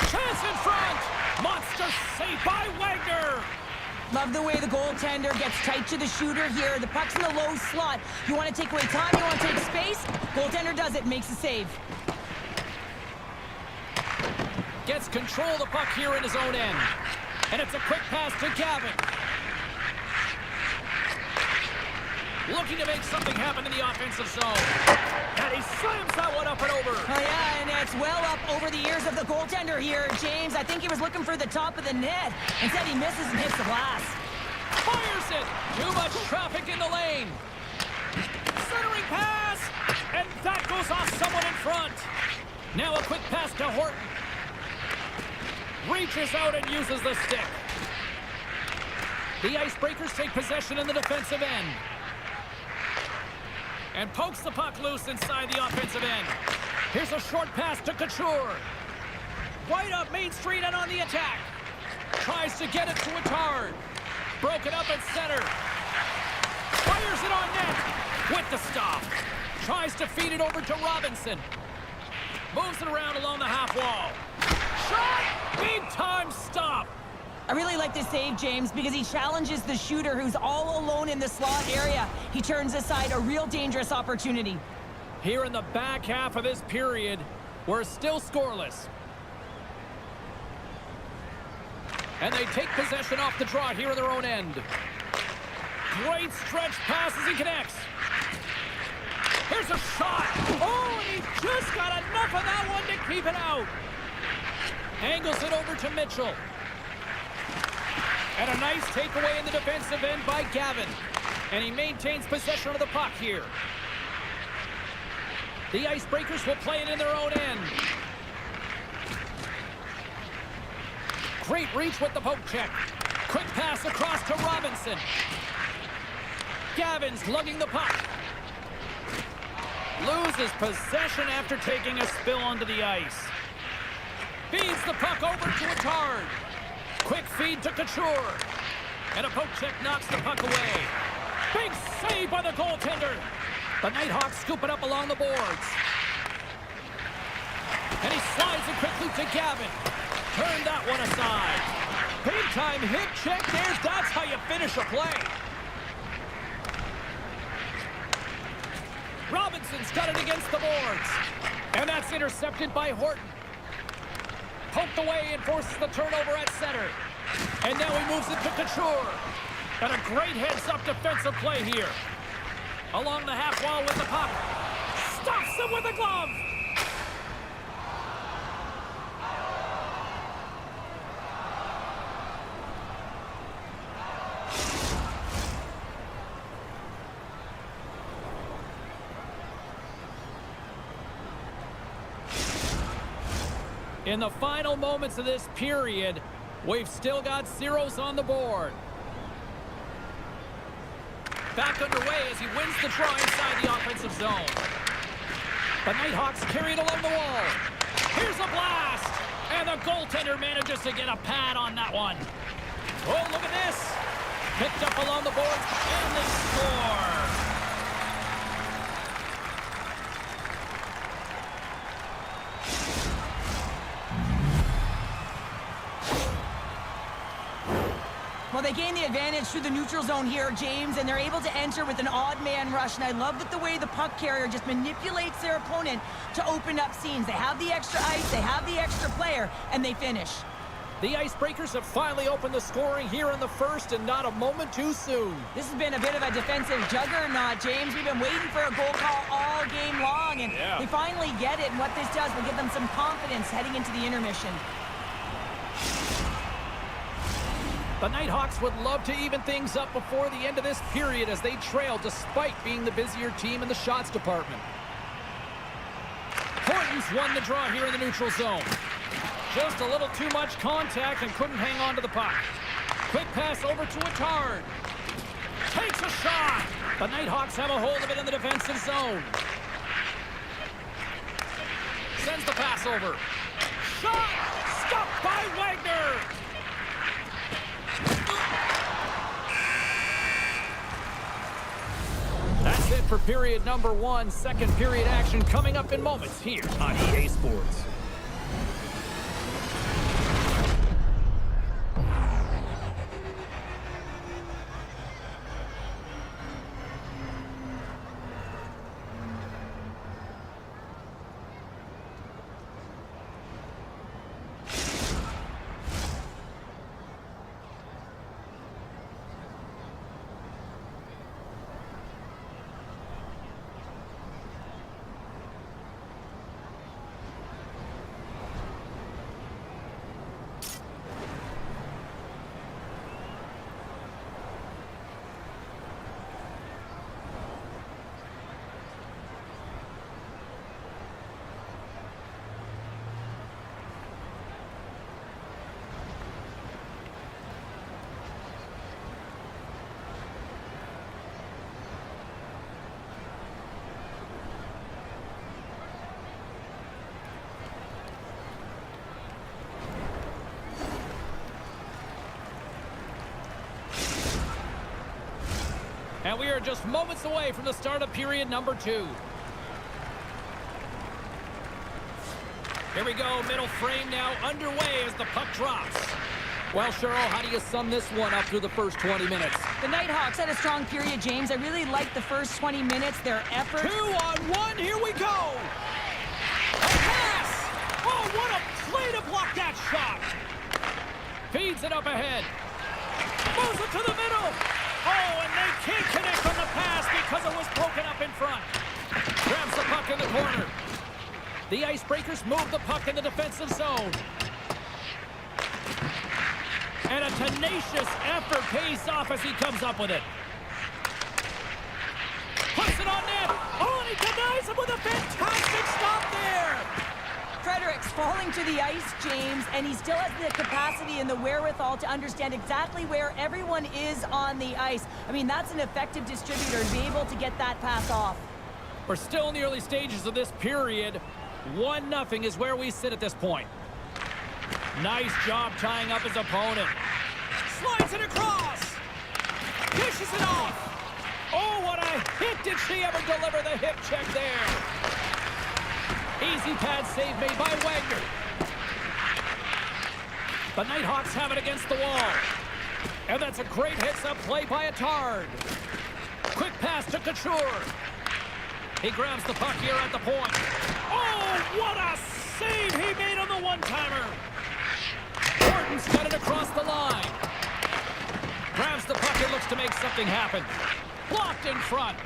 Chance in front. Monster save by Wagner. Love the way the goaltender gets tight to the shooter here. The puck's in the low slot. You want to take away time, you want to take space. Goaltender does it, makes a save. Gets control of the puck here in his own end. And it's a quick pass to Gavin. Looking to make something happen in the offensive zone. And he slams that one up and over. Oh, yeah, and it's well up over the ears of the goaltender here, James. I think he was looking for the top of the net. Instead, he misses and hits the glass. Fires it. Too much traffic in the lane. Centering pass. And that goes off someone in front. Now a quick pass to Horton. Reaches out and uses the stick. The Icebreakers take possession in the defensive end. And pokes the puck loose inside the offensive end. Here's a short pass to Couture. Right up Main Street and on the attack. Tries to get it to Attard. Broken up at center. Fires it on net with the stop. Tries to feed it over to Robinson. Moves it around along the half wall. Shot! Big time stop. I really like this save, James, because he challenges the shooter who's all alone in the slot area. He turns aside a real dangerous opportunity. Here in the back half of this period, we're still scoreless. And they take possession off the draw here in their own end. Great stretch pass as he connects. Here's a shot. Oh, and he just got enough of that one to keep it out. Angles it over to Mitchell. And a nice takeaway in the defensive end by Gavin. And he maintains possession of the puck here. The Icebreakers will play it in their own end. Great reach with the poke check. Quick pass across to Robinson. Gavin's lugging the puck. Loses possession after taking a spill onto the ice. Feeds the puck over to Attard. Quick feed to Couture. And a poke check knocks the puck away. Big save by the goaltender. The Nighthawks scoop it up along the boards. And he slides it quickly to Gavin. Turn that one aside. Big time hip check there. That's how you finish a play. Robinson's got it against the boards. And that's intercepted by Horton. Poked away and forces the turnover at center. And now he moves it to Couture. And a great heads-up defensive play here. Along the half wall with the puck. Stops him with a glove. In the final moments of this period, we've still got zeros on the board. Back underway as he wins the draw inside the offensive zone. The Nighthawks carry it along the wall. Here's a blast! And the goaltender manages to get a pad on that one. Oh, look at this! Picked up along the boards, and they score! Well, they gain the advantage through the neutral zone here, James, and they're able to enter with an odd man rush. And I love that the way the puck carrier just manipulates their opponent to open up seams. They have the extra ice, they have the extra player, and they finish. The Icebreakers have finally opened the scoring here in the first, and not a moment too soon. This has been a bit of a defensive juggernaut, James. We've been waiting for a goal call all game long, and we finally get it. And what this does will give them some confidence heading into the intermission. The Nighthawks would love to even things up before the end of this period as they trail despite being the busier team in the shots department. Horton's won the draw here in the neutral zone. Just a little too much contact and couldn't hang on to the puck. Quick pass over to Attard. Takes a shot. The Nighthawks have a hold of it in the defensive zone. Sends the pass over. Shot! Stopped by Wagner! for period number 1. Second period action coming up in moments here on EA Sports. And we are just moments away from the start of period number 2. Here we go, middle frame now underway as the puck drops. Well, Cheryl, how do you sum this one up through the first 20 minutes? The Nighthawks had a strong period, James. I really liked the first 20 minutes, their effort. 2-on-1, here we go! A pass! Oh, what a play to block that shot! Feeds it up ahead. Moves it to the middle! Oh, and they can't connect on the pass because it was broken up in front. Grabs the puck in the corner. The Icebreakers move the puck in the defensive zone. And a tenacious effort pays off as he comes up with it. Puts it on net. Oh, and he denies him with a fantastic stop there. Frederic's falling to the ice, James, and he still has the capacity and the wherewithal to understand exactly where everyone is on the ice. I mean, that's an effective distributor to be able to get that pass off. We're still in the early stages of this period. 1-0 is where we sit at this point. Nice job tying up his opponent. Slides it across. Dishes it off. Oh, what a hit. Did she ever deliver the hip check there? Easy pad save made by Wagner. The Nighthawks have it against the wall. And that's a great hits-up play by Attard. Quick pass to Couture. He grabs the puck here at the point. Oh, what a save he made on the one-timer. Gordon's got it across the line. Grabs the puck and looks to make something happen. Blocked in front.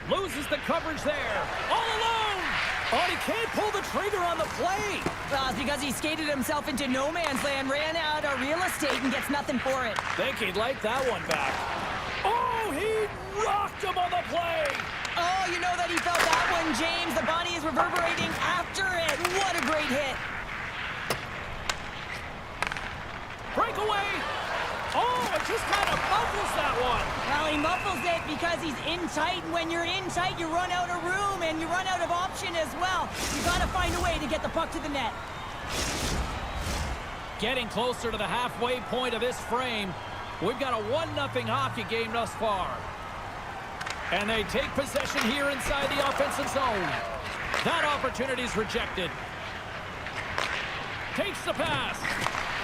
Loses the coverage there. All alone. Oh, he can't pull the trigger on the play. Well, it's because he skated himself into no man's land, ran out of real estate, and gets nothing for it. Think he'd like that one back. Oh, he rocked him on the play. Oh, you know that he felt that one, James. The body is reverberating after it. What a great hit. Breakaway. Oh, it just kind of muffles that one. Well, he muffles it because he's in tight, and when you're in tight, you run out of room, and you run out of option as well. You got to find a way to get the puck to the net. Getting closer to the halfway point of this frame. We've got a 1-0 hockey game thus far. And they take possession here inside the offensive zone. That opportunity's rejected. Takes the pass.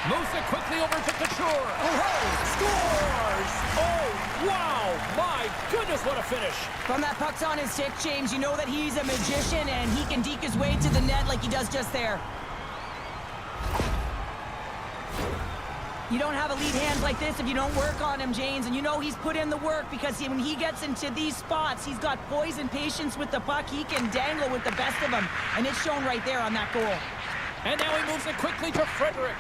Moves it quickly over to Couture. Oh, scores! Oh, wow! My goodness, what a finish. From that puck's on his stick, James, you know that he's a magician and he can deke his way to the net like he does just there. You don't have elite hands like this if you don't work on him, James, and you know he's put in the work because when he gets into these spots, he's got poise and patience with the puck. He can dangle with the best of them, and it's shown right there on that goal. And now he moves it quickly to Frederick.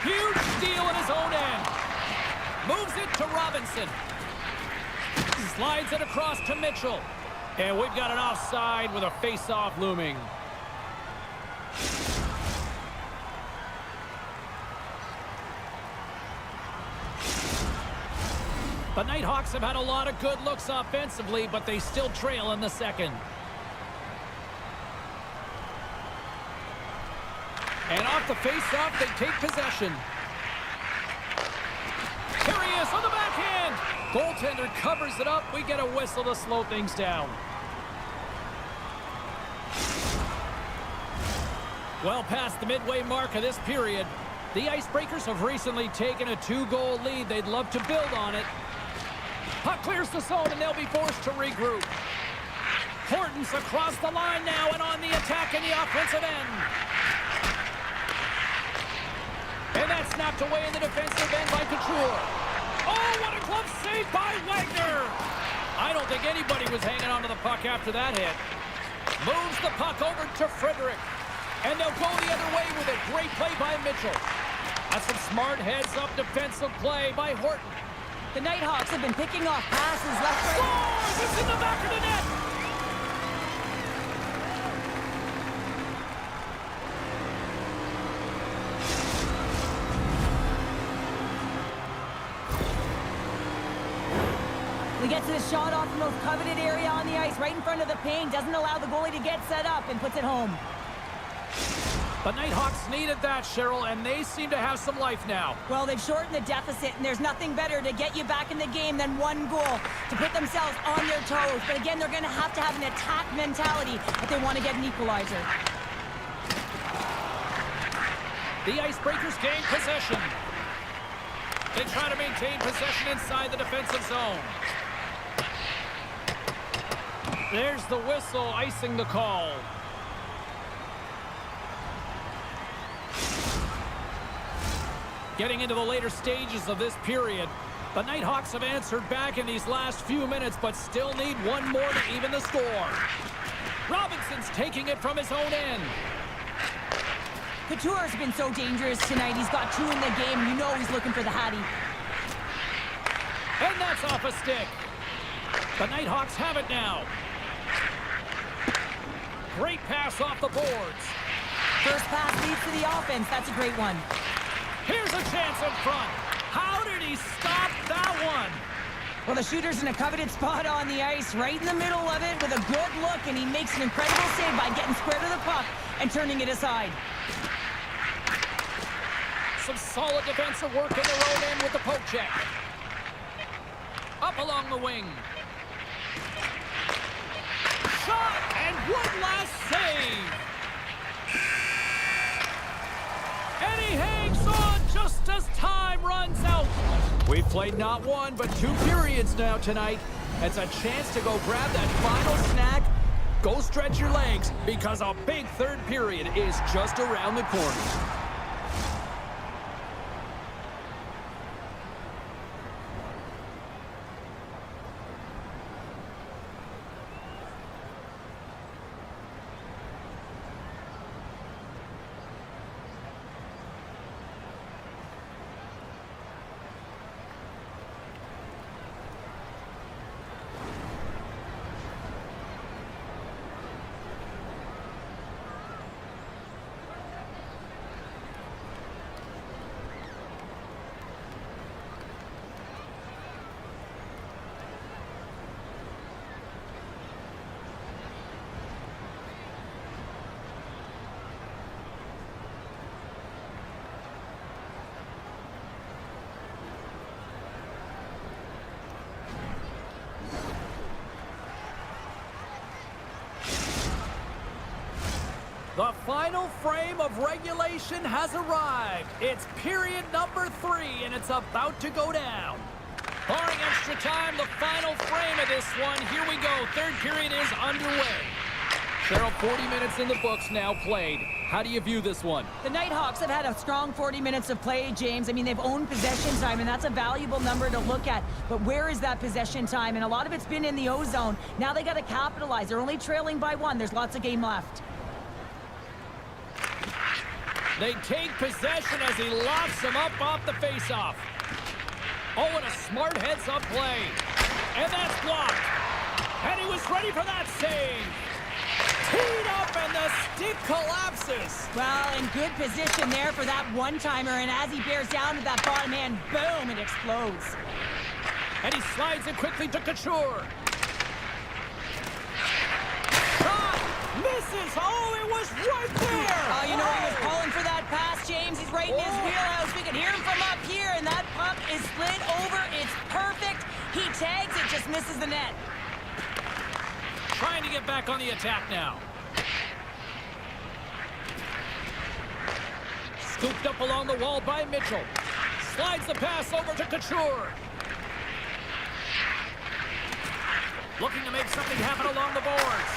Huge steal at his own end. Moves it to Robinson. Slides it across to Mitchell. And we've got an offside with a face-off looming. The Nighthawks have had a lot of good looks offensively, but they still trail in the second. And off the face-off, they take possession. Here he is on the backhand. Goaltender covers it up. We get a whistle to slow things down. Well past the midway mark of this period, the Icebreakers have recently taken a 2-goal lead. They'd love to build on it. Puck clears the zone, and they'll be forced to regroup. Horton's across the line now and on the attack in the offensive end. And that's snapped away in the defensive end by Couture. Oh, what a glove save by Wagner! I don't think anybody was hanging onto the puck after that hit. Moves the puck over to Frederick. And they'll go the other way with it. Great play by Mitchell. That's some smart heads-up defensive play by Horton. The Nighthawks have been picking off passes left, right. Scores! It's in the back of the net! He gets his shot off the most coveted area on the ice, right in front of the paint. Doesn't allow the goalie to get set up and puts it home. The Nighthawks needed that, Cheryl, and they seem to have some life now. Well, they've shortened the deficit, and there's nothing better to get you back in the game than one goal to put themselves on their toes. But again, they're going to have an attack mentality if they want to get an equalizer. The Icebreakers gain possession. They try to maintain possession inside the defensive zone. There's the whistle, icing the call. Getting into the later stages of this period, the Nighthawks have answered back in these last few minutes, but still need one more to even the score. Robinson's taking it from his own end. Couture's been so dangerous tonight. He's got 2 in the game. You know he's looking for the Hattie. And that's off a stick. The Nighthawks have it now. Great pass off the boards. First pass leads to the offense. That's a great one. Here's a chance in front. How did he stop that one? Well, the shooter's in a coveted spot on the ice, right in the middle of it with a good look, and he makes an incredible save by getting square to the puck and turning it aside. Some solid defensive work in their own end with the poke check. Up along the wing. Shot, and one last save. And he hangs on just as time runs out. We've played not one, but 2 periods now tonight. It's a chance to go grab that final snack. Go stretch your legs, because a big third period is just around the corner. The final frame of regulation has arrived. It's period number 3, and it's about to go down. Barring extra time, the final frame of this one. Here we go. Third period is underway. Cheryl, 40 minutes in the books now played. How do you view this one? The Nighthawks have had a strong 40 minutes of play, James. I mean, they've owned possession time, and that's a valuable number to look at. But where is that possession time? And a lot of it's been in the O-zone. Now they got to capitalize. They're only trailing by 1. There's lots of game left. They take possession as he lofts him up off the faceoff. Oh, and a smart heads-up play. And that's blocked. And he was ready for that save. Teed up, and the stick collapses. Well, in good position there for that one-timer, and as he bears down to that bottom end, boom, it explodes. And he slides it quickly to Couture. Shot! Misses! Oh, it was right there! Oh, you know he was calling for that pass, James. He's right in his wheelhouse. We can hear him from up here, and that puck is slid over. It's perfect. He just misses the net. Trying to get back on the attack now. Scooped up along the wall by Mitchell. Slides the pass over to Couture. Looking to make something happen along the boards.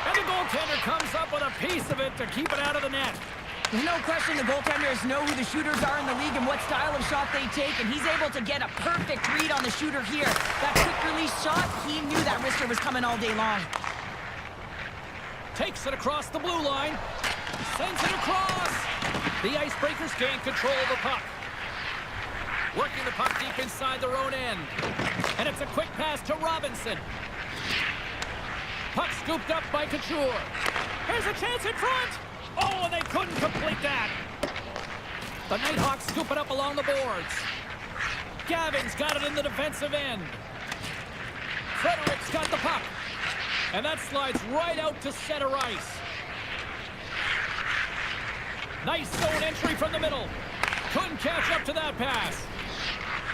And the goaltender comes up with a piece of it to keep it out of the net. There's no question the goaltenders know who the shooters are in the league and what style of shot they take, and he's able to get a perfect read on the shooter here. That quick release shot, he knew that wrister was coming all day long. Takes it across the blue line. Sends it across. The Icebreakers gain control of the puck. Working the puck deep inside their own end. And it's a quick pass to Robinson. Puck scooped up by Couture. Here's a chance in front. Oh, and they couldn't complete that. The Nighthawks scoop it up along the boards. Gavin's got it in the defensive end. Frederick's got the puck. And that slides right out to center ice. Nice zone entry from the middle. Couldn't catch up to that pass.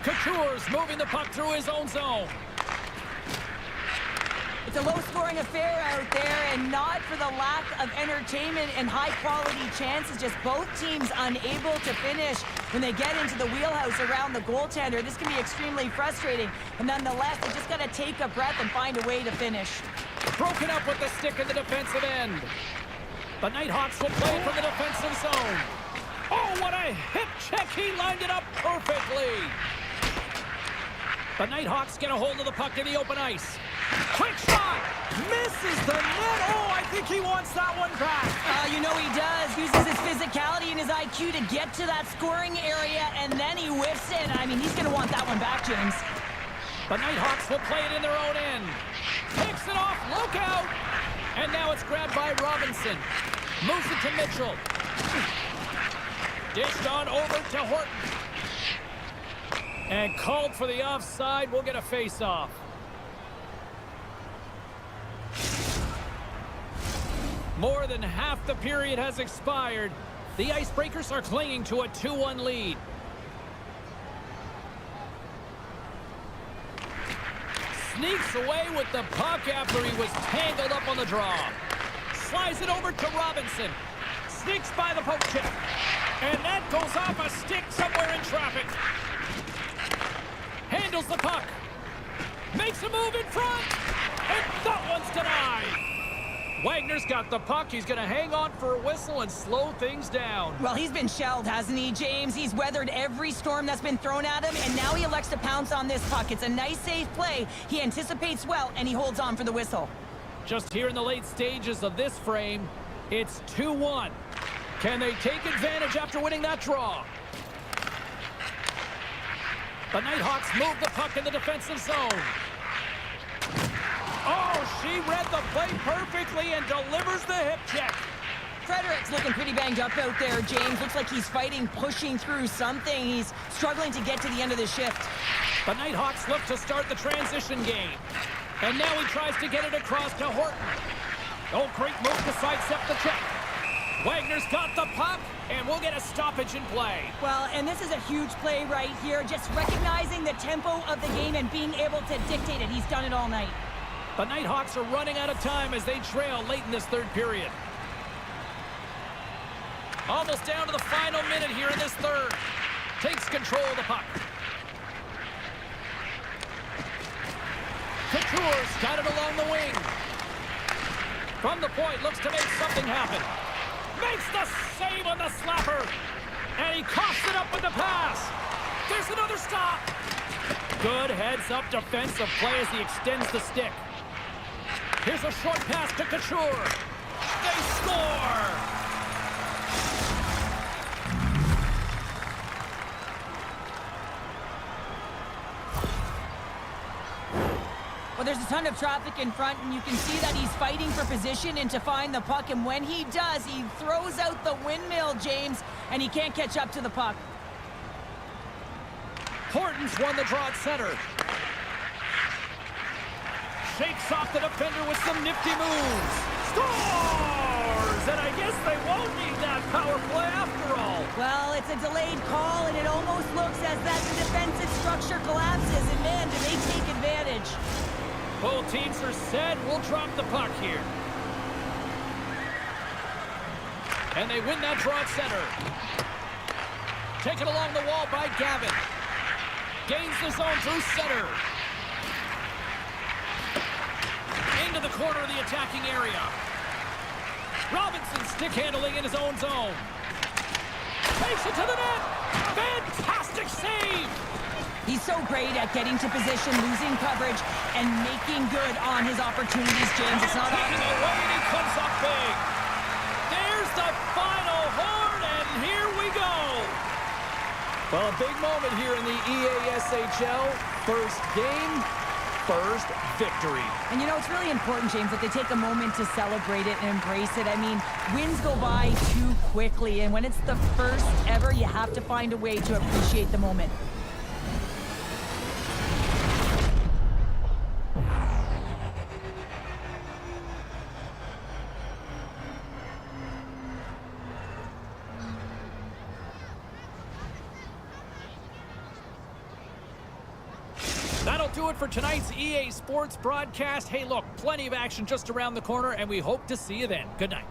Couture's moving the puck through his own zone. It's a low-scoring affair out there, and not for the lack of entertainment and high-quality chances. Just both teams unable to finish when they get into the wheelhouse around the goaltender. This can be extremely frustrating, but nonetheless, they just got to take a breath and find a way to finish. Broken up with the stick in the defensive end. The Nighthawks will play from the defensive zone. Oh, what a hip check. He lined it up perfectly. The Nighthawks get a hold of the puck in the open ice. Quick shot! Misses the net! Oh, I think he wants that one back. You know he does. Uses his physicality and his IQ to get to that scoring area, and then he whiffs it. I mean, he's going to want that one back, James. The Nighthawks will play it in their own end. Takes it off, look out! And now it's grabbed by Robinson. Moves it to Mitchell. Dished on over to Horton. And called for the offside. We'll get a face-off. More than half the period has expired. The Icebreakers are clinging to a 2-1 lead. Sneaks away with the puck after he was tangled up on the draw. Slides it over to Robinson. Sneaks by the poke check. And that goes off a stick somewhere in traffic. Handles the puck. Makes a move in front. And that one's denied. Wagner's got the puck. He's going to hang on for a whistle and slow things down. Well, he's been shelled, hasn't he, James? He's weathered every storm that's been thrown at him, and now he elects to pounce on this puck. It's a nice, safe play. He anticipates well, and he holds on for the whistle. Just here in the late stages of this frame, it's 2-1. Can they take advantage after winning that draw? The Nighthawks move the puck in the defensive zone. Oh, she read the play perfectly and delivers the hip check. Frederick's looking pretty banged up out there, James. Looks like he's fighting, pushing through something. He's struggling to get to the end of the shift. The Nighthawks look to start the transition game. And now he tries to get it across to Horton. Oh, great move to sidestep the check. Wagner's got the puck, and we'll get a stoppage in play. Well, and this is a huge play right here. Just recognizing the tempo of the game and being able to dictate it. He's done it all night. The Nighthawks are running out of time as they trail late in this third period. Almost down to the final minute here in this third. Takes control of the puck. Couture's got it along the wing. From the point, looks to make something happen. Makes the save on the slapper. And he coughs it up with the pass. There's another stop. Good heads-up defensive play as he extends the stick. Here's a short pass to Couture. They score! Well, there's a ton of traffic in front, and you can see that he's fighting for position and to find the puck. And when he does, he throws out the windmill, James, and he can't catch up to the puck. Horton's won the draw at center. Shakes off the defender with some nifty moves. Scores! And I guess they won't need that power play after all. Well, it's a delayed call, and it almost looks as that the defensive structure collapses. And man, do they take advantage. Both teams are set. We'll drop the puck here. And they win that draw at center. Taken along the wall by Gavin. Gains the zone through center. Into the corner of the attacking area. Robinson stick handling in his own zone. Takes it to the net. Fantastic save. He's so great at getting to position, losing coverage, and making good on his opportunities, James. It's not taking away, and he comes up big. There's the final horn, and here we go. Well, a big moment here in the EASHL. First game, first victory. And you know, it's really important, James, that they take a moment to celebrate it and embrace it. I mean, wins go by too quickly, and when it's the first ever, you have to find a way to appreciate the moment. That'll do it for tonight's EA Sports broadcast. Hey, look, plenty of action just around the corner, and we hope to see you then. Good night.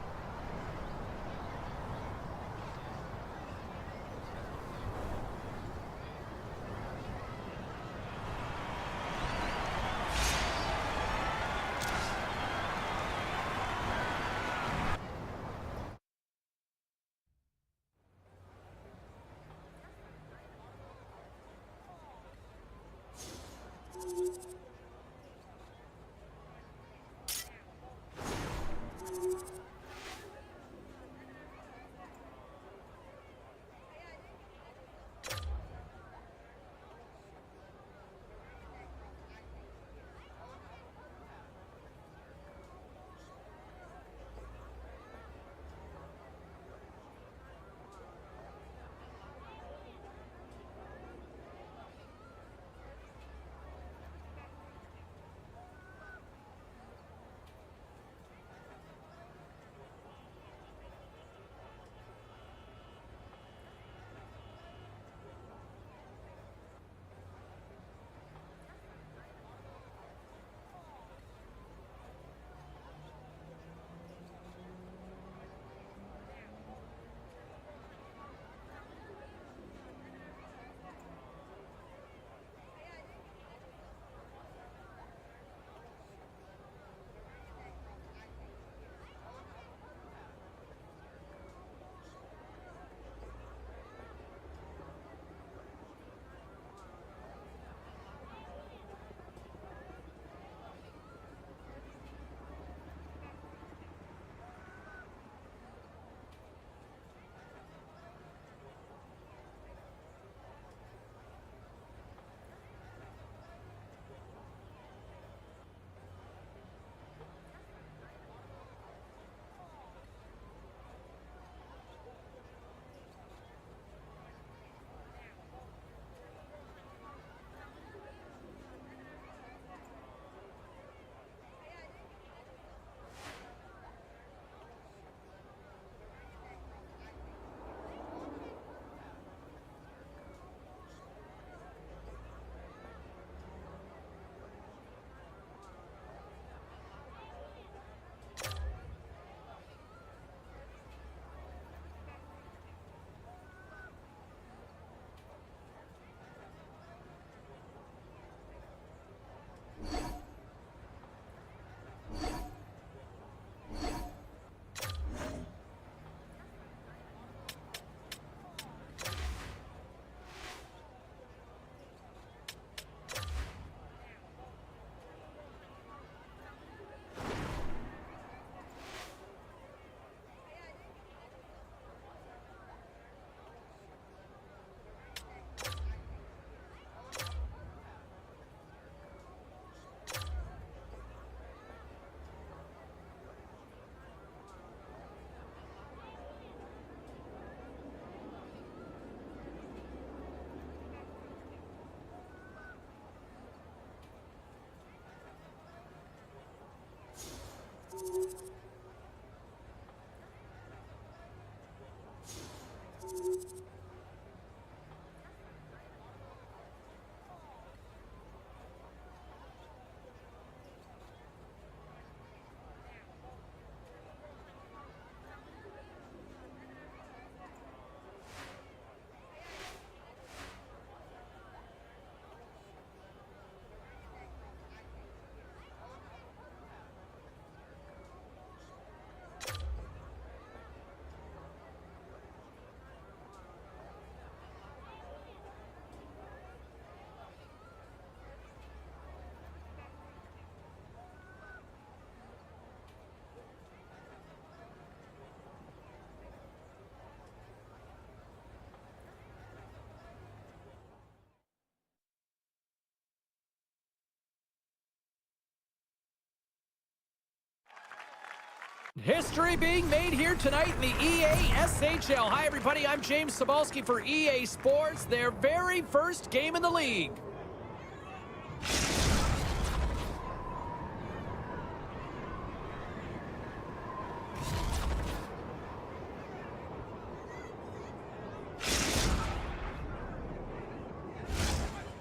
History being made here tonight in the EASHL. Hi, everybody. I'm James Cebulski for EA Sports, their very first game in the league.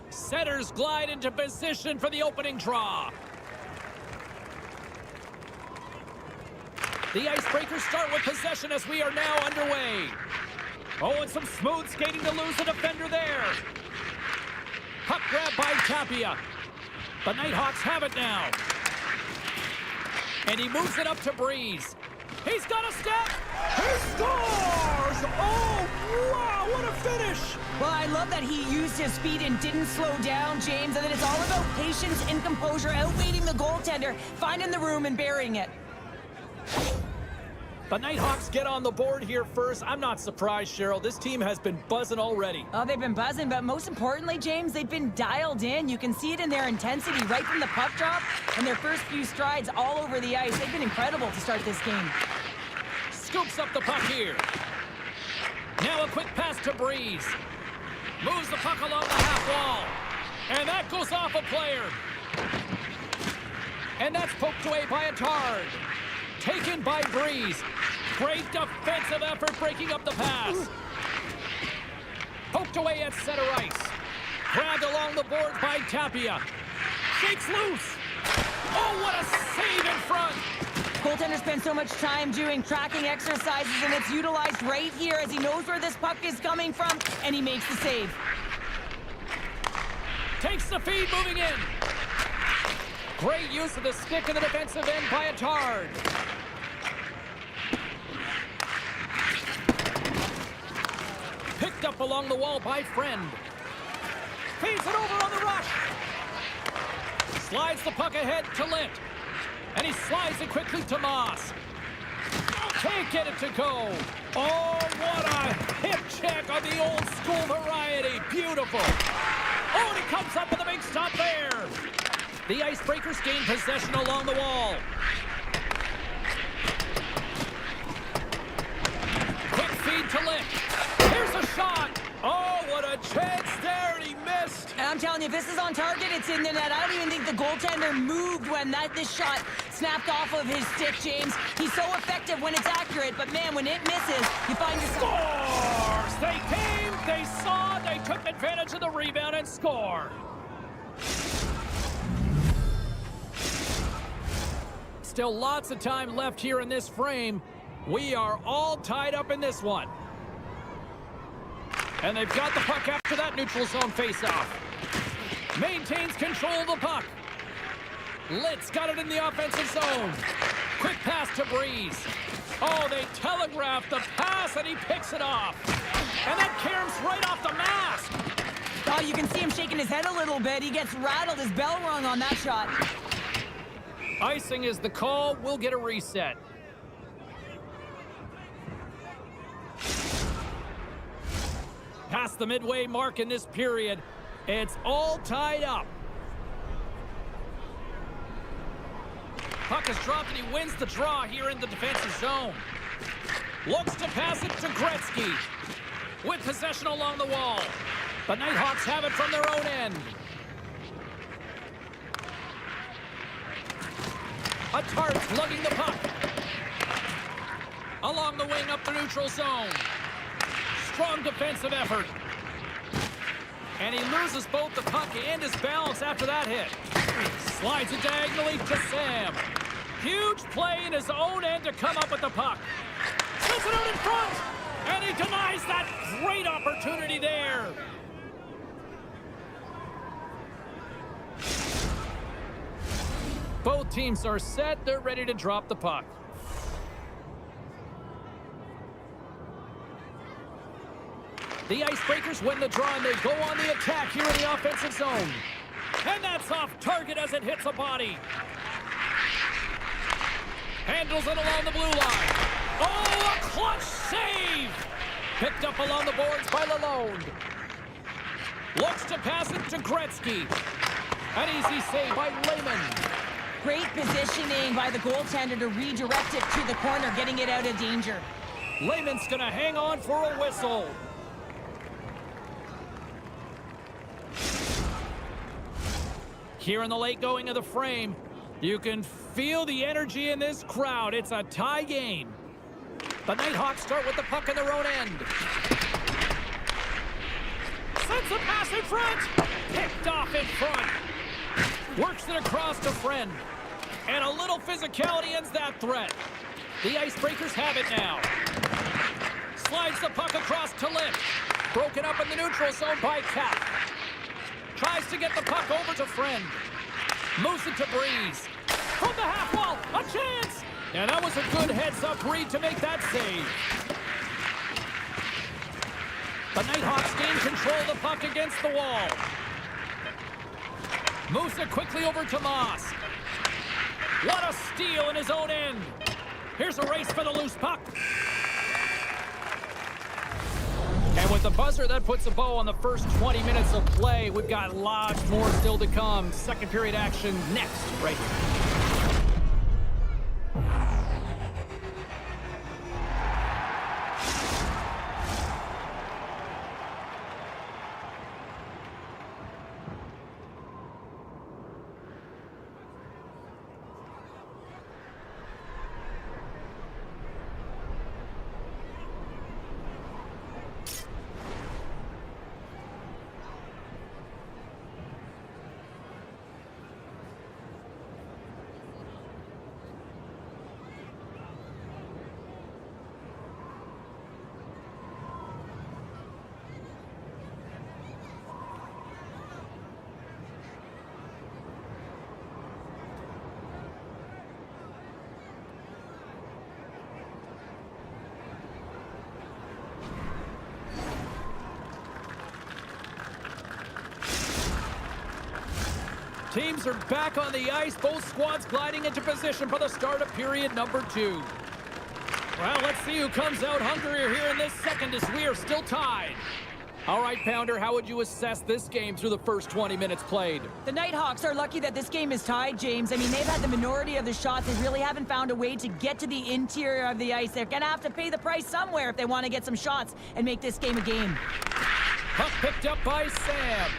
Setters glide into position for the opening draw. The Icebreakers start with possession as we are now underway. Oh, and some smooth skating to lose a defender there. Puck grab by Tapia. The Nighthawks have it now. And he moves it up to Breeze. He's got a step. He scores! Oh, wow, what a finish! Well, I love that he used his speed and didn't slow down, James, and that it's all about patience and composure, outweighing the goaltender, finding the room and burying it. The Nighthawks get on the board here first. I'm not surprised, Cheryl. This team has been buzzing already. Oh, they've been buzzing, but most importantly, James, they've been dialed in. You can see it in their intensity right from the puck drop and their first few strides all over the ice. They've been incredible to start this game. Scoops up the puck here. Now a quick pass to Breeze. Moves the puck along the half wall. And that goes off a player. And that's poked away by a Tard. Taken by Breeze. Great defensive effort breaking up the pass. Poked away at center ice. Grabbed along the boards by Tapia. Shakes loose. Oh, what a save in front. Goaltender spends so much time doing tracking exercises, and it's utilized right here as he knows where this puck is coming from, and he makes the save. Takes the feed, moving in. Great use of the stick in the defensive end by a Tard. Picked up along the wall by Friend. Feeds it over on the rush. Slides the puck ahead to Litt. And he slides it quickly to Moss. Can't get it to go. Oh, what a hip check on the old school variety. Beautiful. Oh, and he comes up with a big stop there. The Icebreakers gain possession along the wall. Quick feed to Litt. Here's a shot. Oh, what a chance there, and he missed. And I'm telling you, if this is on target, it's in the net. I don't even think the goaltender moved when this shot snapped off of his stick, James. He's so effective when it's accurate, but man, when it misses, you find yourself... Scores! They came, they saw, they took advantage of the rebound and score. Still lots of time left here in this frame. We are all tied up in this one. And they've got the puck after that neutral zone faceoff. Maintains control of the puck. Litt's got it in the offensive zone. Quick pass to Breeze. Oh, they telegraphed the pass, and he picks it off. And that caroms right off the mask. Oh, you can see him shaking his head a little bit. He gets rattled, his bell rung on that shot. Icing is the call. We'll get a reset. Past the midway mark in this period, it's all tied up. Puck is dropped, and he wins the draw here in the defensive zone. Looks to pass it to Gretzky. With possession along the wall. The Nighthawks have it from their own end. A Tart lugging the puck. Along the wing up the neutral zone. Strong defensive effort. And he loses both the puck and his balance after that hit. Slides it diagonally to Sam. Huge play in his own end to come up with the puck. Sends it out in front. And he denies that great opportunity there. Both teams are set. They're ready to drop the puck. The Icebreakers win the draw, and they go on the attack here in the offensive zone. And that's off target as it hits a body. Handles it along the blue line. Oh, a clutch save! Picked up along the boards by Lalonde. Looks to pass it to Gretzky. An easy save by Lehman. Great positioning by the goaltender to redirect it to the corner, getting it out of danger. Lehman's going to hang on for a whistle. Here in the late going of the frame, you can feel the energy in this crowd. It's a tie game. The Nighthawks start with the puck in their own end. Sends a pass in front. Picked off in front. Works it across to Friend. And a little physicality ends that threat. The Icebreakers have it now. Slides the puck across to Lip. Broken up in the neutral zone by Cap. Tries to get the puck over to Friend. Moves it to Breeze. From the half wall, a chance! And that was a good heads-up read to make that save. The Nighthawks gain control of the puck against the wall. Moves it quickly over to Moss. What a steal in his own end. Here's a race for the loose puck. And with the buzzer, that puts a bow on the first 20 minutes of play. We've got lots more still to come. Second period action next, right here. Teams are back on the ice. Both squads gliding into position for the start of period number 2. Well, let's see who comes out hungrier here in this second as we are still tied. All right, Pounder, how would you assess this game through the first 20 minutes played? The Nighthawks are lucky that this game is tied, James. I mean, they've had the minority of the shots. They really haven't found a way to get to the interior of the ice. They're going to have to pay the price somewhere if they want to get some shots and make this game a game. Puck picked up by Sam.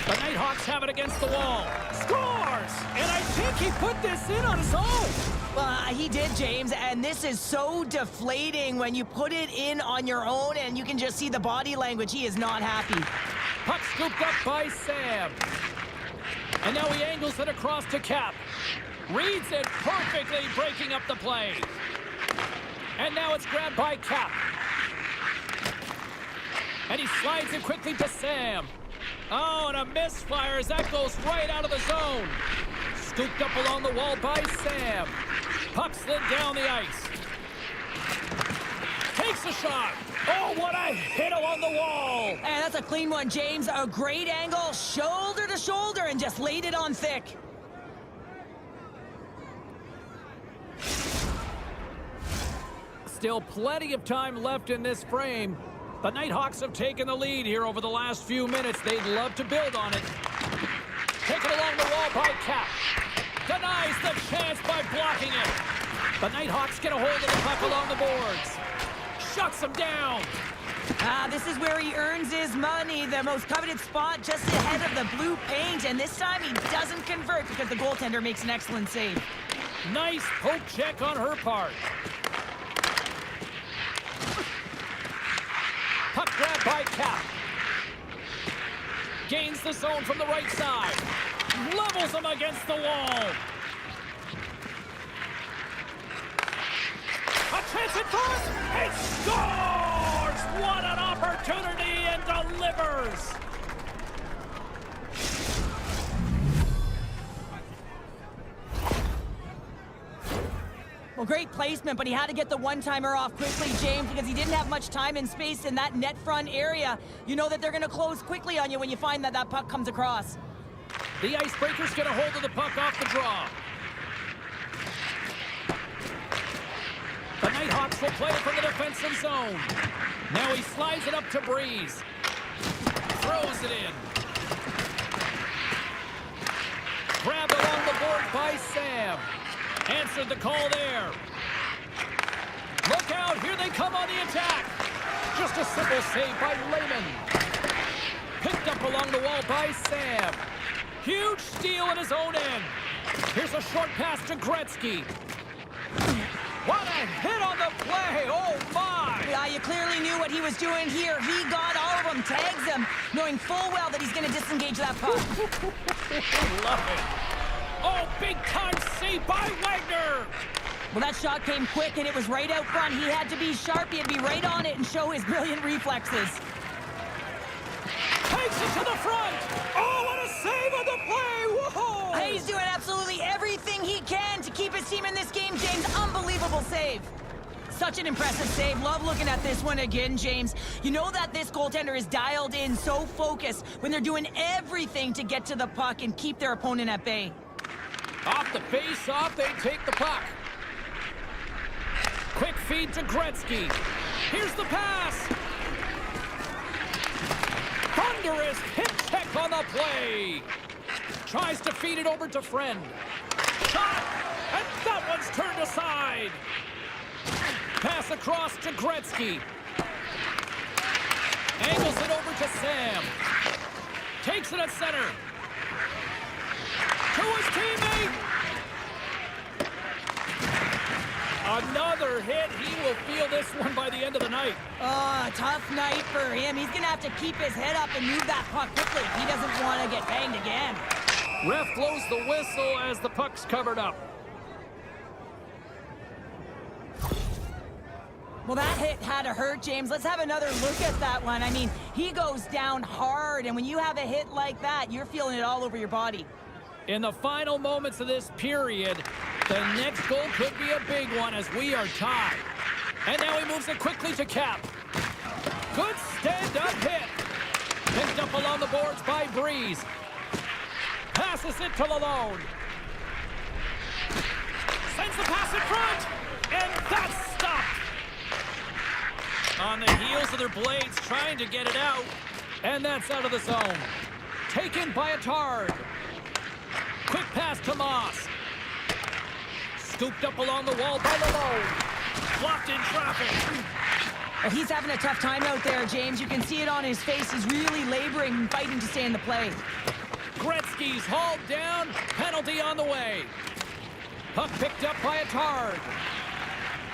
The Nighthawks have it against the wall. Scores! And I think he put this in on his own. He did, James, and this is so deflating when you put it in on your own and you can just see the body language. He is not happy. Puck scooped up by Sam. And now he angles it across to Cap. Reads it perfectly, breaking up the play. And now it's grabbed by Cap. And he slides it quickly to Sam. Oh, and a misfire as that goes right out of the zone. Scooped up along the wall by Sam. Puck slid down the ice. Takes a shot. Oh, what a hit along the wall. And that's a clean one, James. A great angle, shoulder to shoulder, and just laid it on thick. Still plenty of time left in this frame. The Nighthawks have taken the lead here over the last few minutes. They'd love to build on it. Taken along the wall by Cap. Denies the chance by blocking it. The Nighthawks get a hold of the puck along the boards. Shuts him down. This is where he earns his money. The most coveted spot just ahead of the blue paint. And this time he doesn't convert because the goaltender makes an excellent save. Nice poke check on her part. Puck grab by Cap. Gains the zone from the right side. Levels him against the wall. A chance in front. He scores! What an opportunity and delivers. Well, great placement, but he had to get the one-timer off quickly, James, because he didn't have much time and space in that net front area. You know that they're going to close quickly on you when you find that that puck comes across. The Icebreakers get a hold of the puck off the draw. The Nighthawks will play it from the defensive zone. Now he slides it up to Breeze. Throws it in. by Sam. Answered the call there. Look out, here they come on the attack. Just a simple save by Lehman. Picked up along the wall by Sam. Huge steal at his own end. Here's a short pass to Gretzky. What a hit on the play! Oh, my! Yeah, you clearly knew what he was doing here. He got all of them, tags them, knowing full well that he's going to disengage that puck. Love it. Oh, big-time save by Wagner! Well, that shot came quick, and it was right out front. He had to be sharp. He had to be right on it and show his brilliant reflexes. Takes it to the front! Oh, what a save on the play! Whoa! He's doing absolutely everything he can to keep his team in this game, James. Unbelievable save. Such an impressive save. Love looking at this one again, James. You know that this goaltender is dialed in, so focused when they're doing everything to get to the puck and keep their opponent at bay. Off the face-off, they take the puck. Quick feed to Gretzky. Here's the pass. Thunderous hit check on the play. Tries to feed it over to Friend. Shot, and that one's turned aside. Pass across to Gretzky. Angles it over to Sam. Takes it at center. To his teammate. Another hit. He will feel this one by the end of the night. Oh, tough night for him. He's going to have to keep his head up and move that puck quickly. He doesn't want to get banged again. Ref blows the whistle as the puck's covered up. Well, that hit had to hurt, James. Let's have another look at that one. I mean, he goes down hard, and when you have a hit like that, you're feeling it all over your body. In the final moments of this period, the next goal could be a big one as we are tied. And now he moves it quickly to Cap. Good stand-up hit. Picked up along the boards by Breeze. Passes it to Lalone. Sends the pass in front. And that's stopped. On the heels of their blades, trying to get it out. And that's out of the zone. Taken by Attard. Quick pass to Moss. Scooped up along the wall by Lalone. Blocked in traffic. Well, he's having a tough time out there, James. You can see it on his face. He's really laboring and fighting to stay in the play. Gretzky's hauled down. Penalty on the way. Puck picked up by Attard.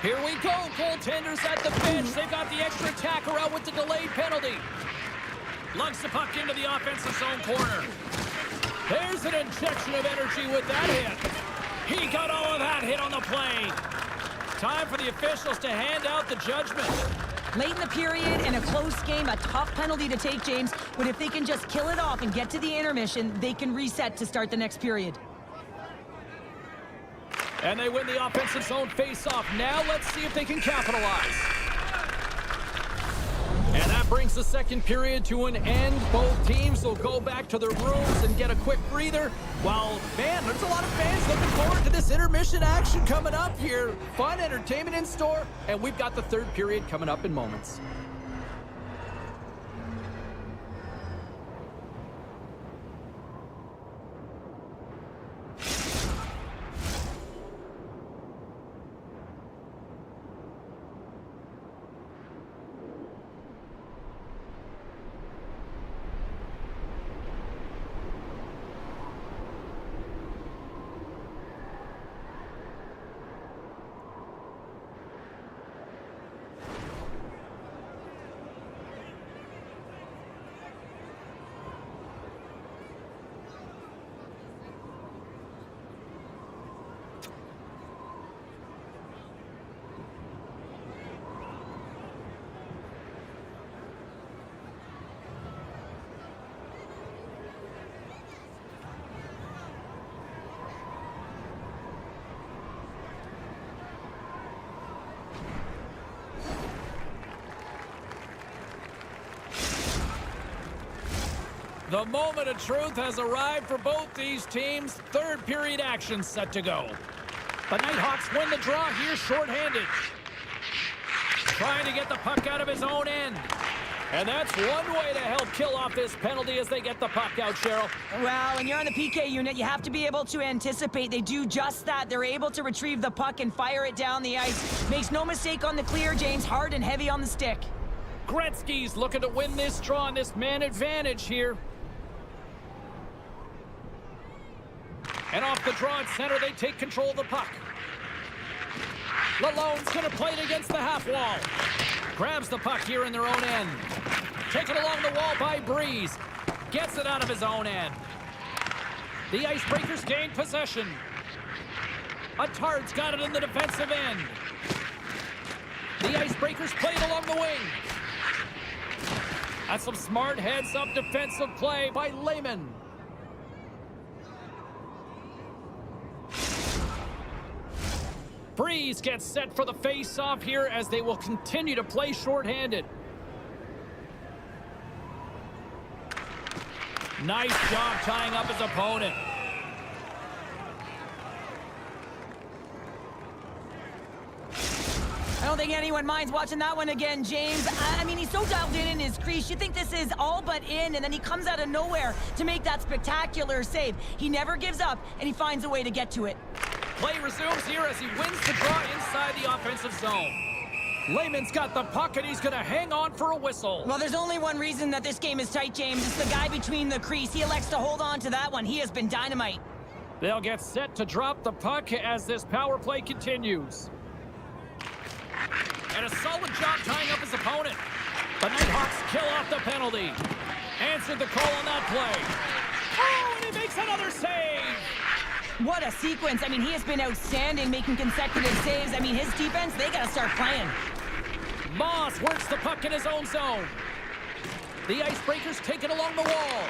Here we go. Goaltenders at the bench. They've got the extra attacker out with the delayed penalty. Lugs the puck into the offensive zone corner. There's an injection of energy with that hit. He got all of that hit on the play. Time for the officials to hand out the judgment. Late in the period, in a close game, a tough penalty to take, James. But if they can just kill it off and get to the intermission, they can reset to start the next period. And they win the offensive zone face-off. Now let's see if they can capitalize. And that brings the second period to an end. Both teams will go back to their rooms and get a quick breather. While, man, there's a lot of fans looking forward to this intermission action coming up here. Fun entertainment in store, and we've got the third period coming up in moments. The moment of truth has arrived for both these teams. Third period action set to go. The Nighthawks win the draw here shorthanded. Trying to get the puck out of his own end. And that's one way to help kill off this penalty as they get the puck out, Cheryl. Well, when you're on the PK unit, you have to be able to anticipate. They do just that. They're able to retrieve the puck and fire it down the ice. Makes no mistake on the clear, James. Hard and heavy on the stick. Gretzky's looking to win this draw on this man advantage here. And off the draw at center, they take control of the puck. Lalonde's going to play it against the half wall. Grabs the puck here in their own end. Taken along the wall by Breeze. Gets it out of his own end. The Icebreakers gain possession. Attard's got it in the defensive end. The Icebreakers play it along the wing. That's some smart heads-up defensive play by Lehman. Breeze gets set for the face-off here as they will continue to play shorthanded. Nice job tying up his opponent. I don't think anyone minds watching that one again, James. I mean, he's so dialed in his crease. You think this is all but in, and then he comes out of nowhere to make that spectacular save. He never gives up, and he finds a way to get to it. Play resumes here as he wins the draw inside the offensive zone. Lehman's got the puck, and he's going to hang on for a whistle. Well, there's only one reason that this game is tight, James. It's the guy between the crease. He elects to hold on to that one. He has been dynamite. They'll get set to drop the puck as this power play continues. And a solid job tying up his opponent. The Nighthawks kill off the penalty. Answered the call on that play. Oh, and he makes another save. What a sequence. I mean, he has been outstanding making consecutive saves. I mean, his defense, they got to start playing. Moss works the puck in his own zone. The Icebreakers take it along the wall.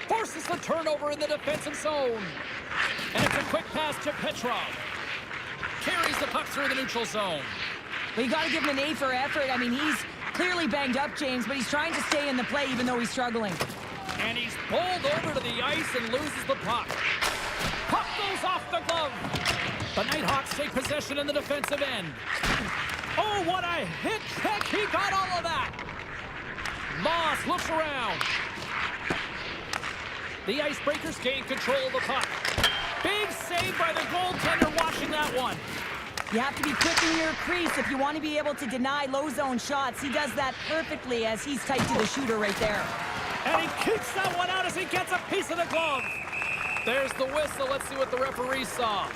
Forces the turnover in the defensive zone. And it's a quick pass to Petrov. Carries the puck through the neutral zone. Well, you got to give him an A for effort. I mean, he's clearly banged up, James, but he's trying to stay in the play even though he's struggling. And he's pulled over to the ice and loses the puck. Puck goes off the glove. The Nighthawks take possession in the defensive end. Oh, what a hit check. He got all of that. Moss looks around. The Icebreakers gain control of the puck. Big save by the goaltender watching that one. You have to be quick in your crease if you want to be able to deny low zone shots. He does that perfectly as he's tight to the shooter right there. And he kicks that one out as he gets a piece of the glove. There's the whistle. Let's see what the referee saw.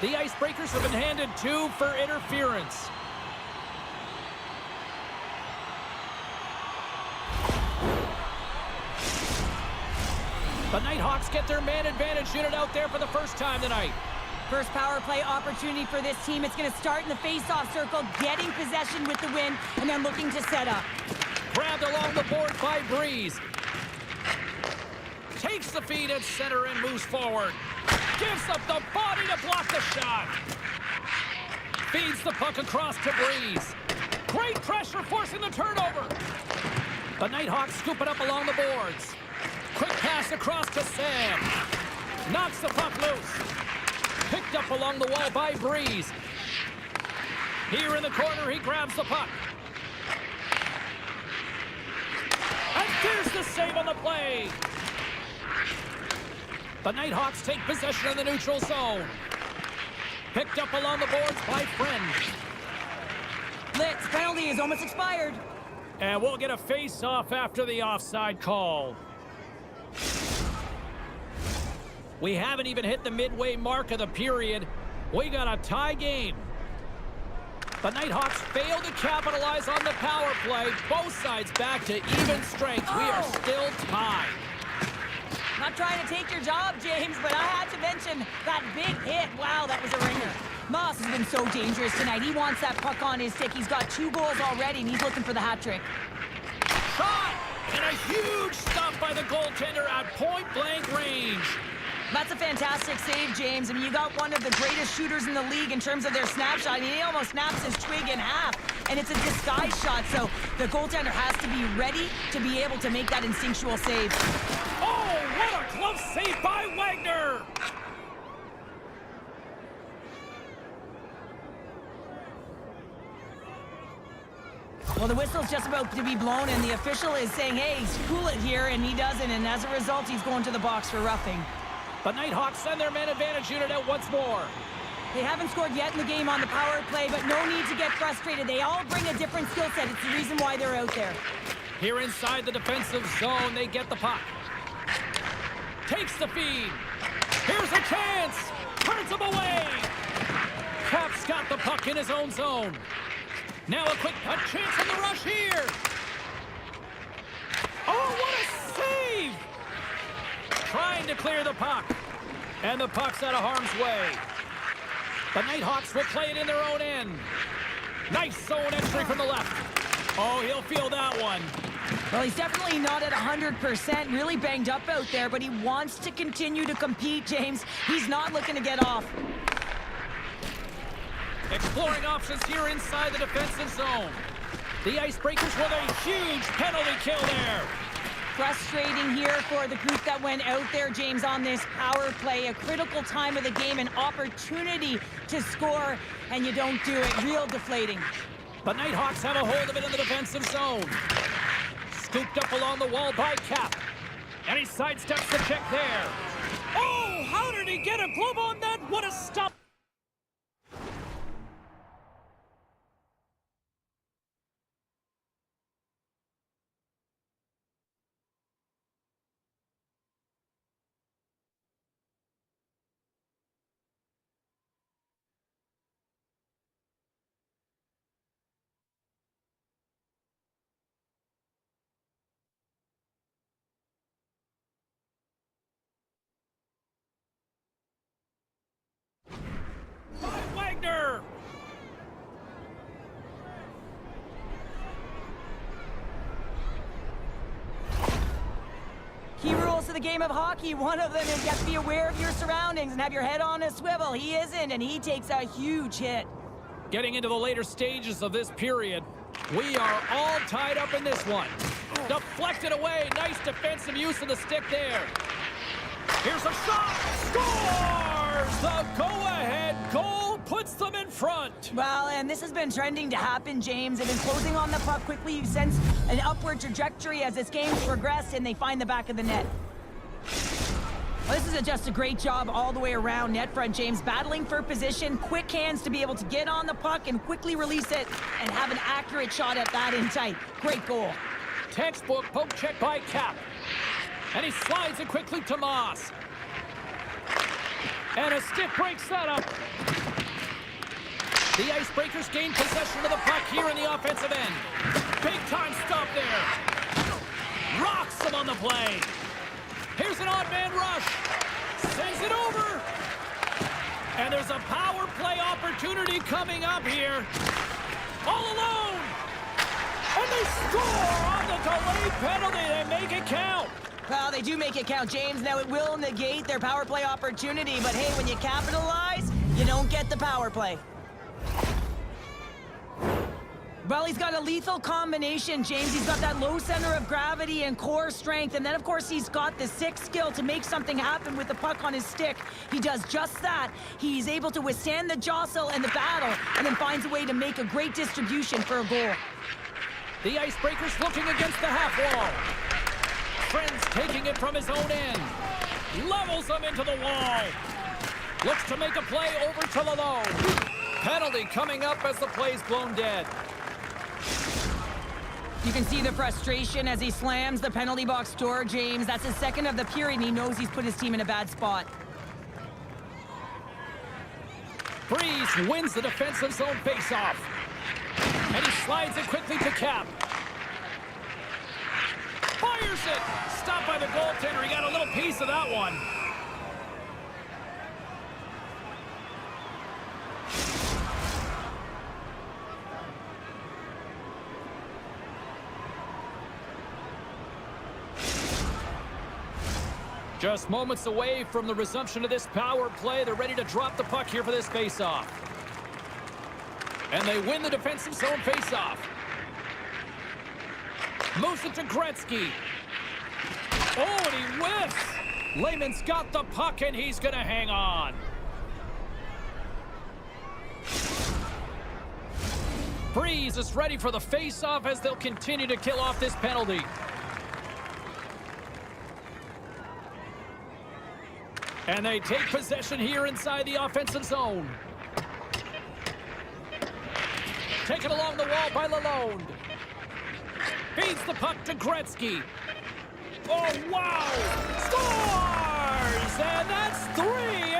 The Icebreakers have been handed 2 for interference. The Nighthawks get their man advantage unit out there for the first time tonight. First power play opportunity for this team. It's going to start in the face-off circle, getting possession with the win, and then looking to set up. Grabbed along the board by Breeze. Takes the feed at center and moves forward. Gives up the body to block the shot. Feeds the puck across to Breeze. Great pressure forcing the turnover. The Nighthawks scoop it up along the boards. Quick pass across to Sam. Knocks the puck loose. Picked up along the wall by Breeze. Here in the corner, he grabs the puck. And there's the save on the play. The Nighthawks take possession in the neutral zone. Picked up along the boards by Friend. Litz, penalty is almost expired. And we'll get a face-off after the offside call. We haven't even hit the midway mark of the period. We got a tie game. The Nighthawks fail to capitalize on the power play. Both sides back to even strength. We are still tied. Not trying to take your job, James, but I had to mention that big hit. Wow, that was a ringer. Moss has been so dangerous tonight. He wants that puck on his stick. He's got 2 goals already, and he's looking for the hat trick. Shot! And a huge stop by the goaltender at point-blank range. That's a fantastic save, James. I mean, you got one of the greatest shooters in the league in terms of their snapshot. I mean, he almost snaps his twig in half, and it's a disguise shot, so the goaltender has to be ready to be able to make that instinctual save. Oh, what a glove save by Wagner! Well, the whistle's just about to be blown, and the official is saying, hey, cool it here, and he doesn't, and as a result, he's going to the box for roughing. The Nighthawks send their man advantage unit out once more. They haven't scored yet in the game on the power play, but no need to get frustrated. They all bring a different skill set. It's the reason why they're out there. Here inside the defensive zone, they get the puck. Takes the feed. Here's a chance. Turns him away. Cap's got the puck in his own zone. Now a chance on the rush here. Oh, what a save! Trying to clear the puck. And the puck's out of harm's way. The Nighthawks will play it in their own end. Nice zone entry from the left. Oh, he'll feel that one. Well, he's definitely not at 100%, really banged up out there, but he wants to continue to compete, James. He's not looking to get off. Exploring options here inside the defensive zone. The Icebreakers with a huge penalty kill there. Frustrating here for the group that went out there, James, on this power play. A critical time of the game, an opportunity to score, and you don't do it. Real deflating. The Nighthawks have a hold of it in the defensive zone. Scooped up along the wall by Cap. And he sidesteps the check there. Oh, how did he get a glove on that? What a stop! Wagner! Key rules to the game of hockey. One of them is you have to be aware of your surroundings and have your head on a swivel. He isn't, and he takes a huge hit. Getting into the later stages of this period, we are all tied up in this one. Deflected away. Nice defensive use of the stick there. Here's a shot. Scores! The go-ahead goal puts them in front. Well, and this has been trending to happen, James. They've been closing on the puck quickly. You sense an upward trajectory as this game's progressed, and they find the back of the net. Well, this is just a great job all the way around net front, James. Battling for position, quick hands to be able to get on the puck and quickly release it and have an accurate shot at that in tight. Great goal. Textbook poke check by Cap. And he slides it quickly to Moss. And a stick breaks that up. The Icebreakers gain possession of the puck here in the offensive end. Big time stop there. Rocks him on the play. Here's an odd man rush. Sends it over. And there's a power play opportunity coming up here. All alone. And they score on the delayed penalty. They make it count. Well, they do make it count, James. Now, it will negate their power play opportunity, but hey, when you capitalize, you don't get the power play. Well, he's got a lethal combination, James. He's got that low center of gravity and core strength, and then, of course, he's got the sick skill to make something happen with the puck on his stick. He does just that. He's able to withstand the jostle and the battle, and then finds a way to make a great distribution for a goal. The Icebreakers looking against the half wall. Friends taking it from his own end. Levels them into the wall. Looks to make a play over to the low. Penalty coming up as the play's blown dead. You can see the frustration as he slams the penalty box door, James. That's his second of the period, and he knows he's put his team in a bad spot. Breeze wins the defensive zone faceoff. And he slides it quickly to Cap. Fires it! Stopped by the goaltender. He got a little piece of that one. Just moments away from the resumption of this power play. They're ready to drop the puck here for this faceoff. And they win the defensive zone faceoff. Moves it to Gretzky. Oh, and he whiffs. Lehman's got the puck, and he's going to hang on. Freeze is ready for the face-off as they'll continue to kill off this penalty. And they take possession here inside the offensive zone. Taken along the wall by Lalonde. Feeds the puck to Gretzky. Oh, wow! Scores! And that's 3!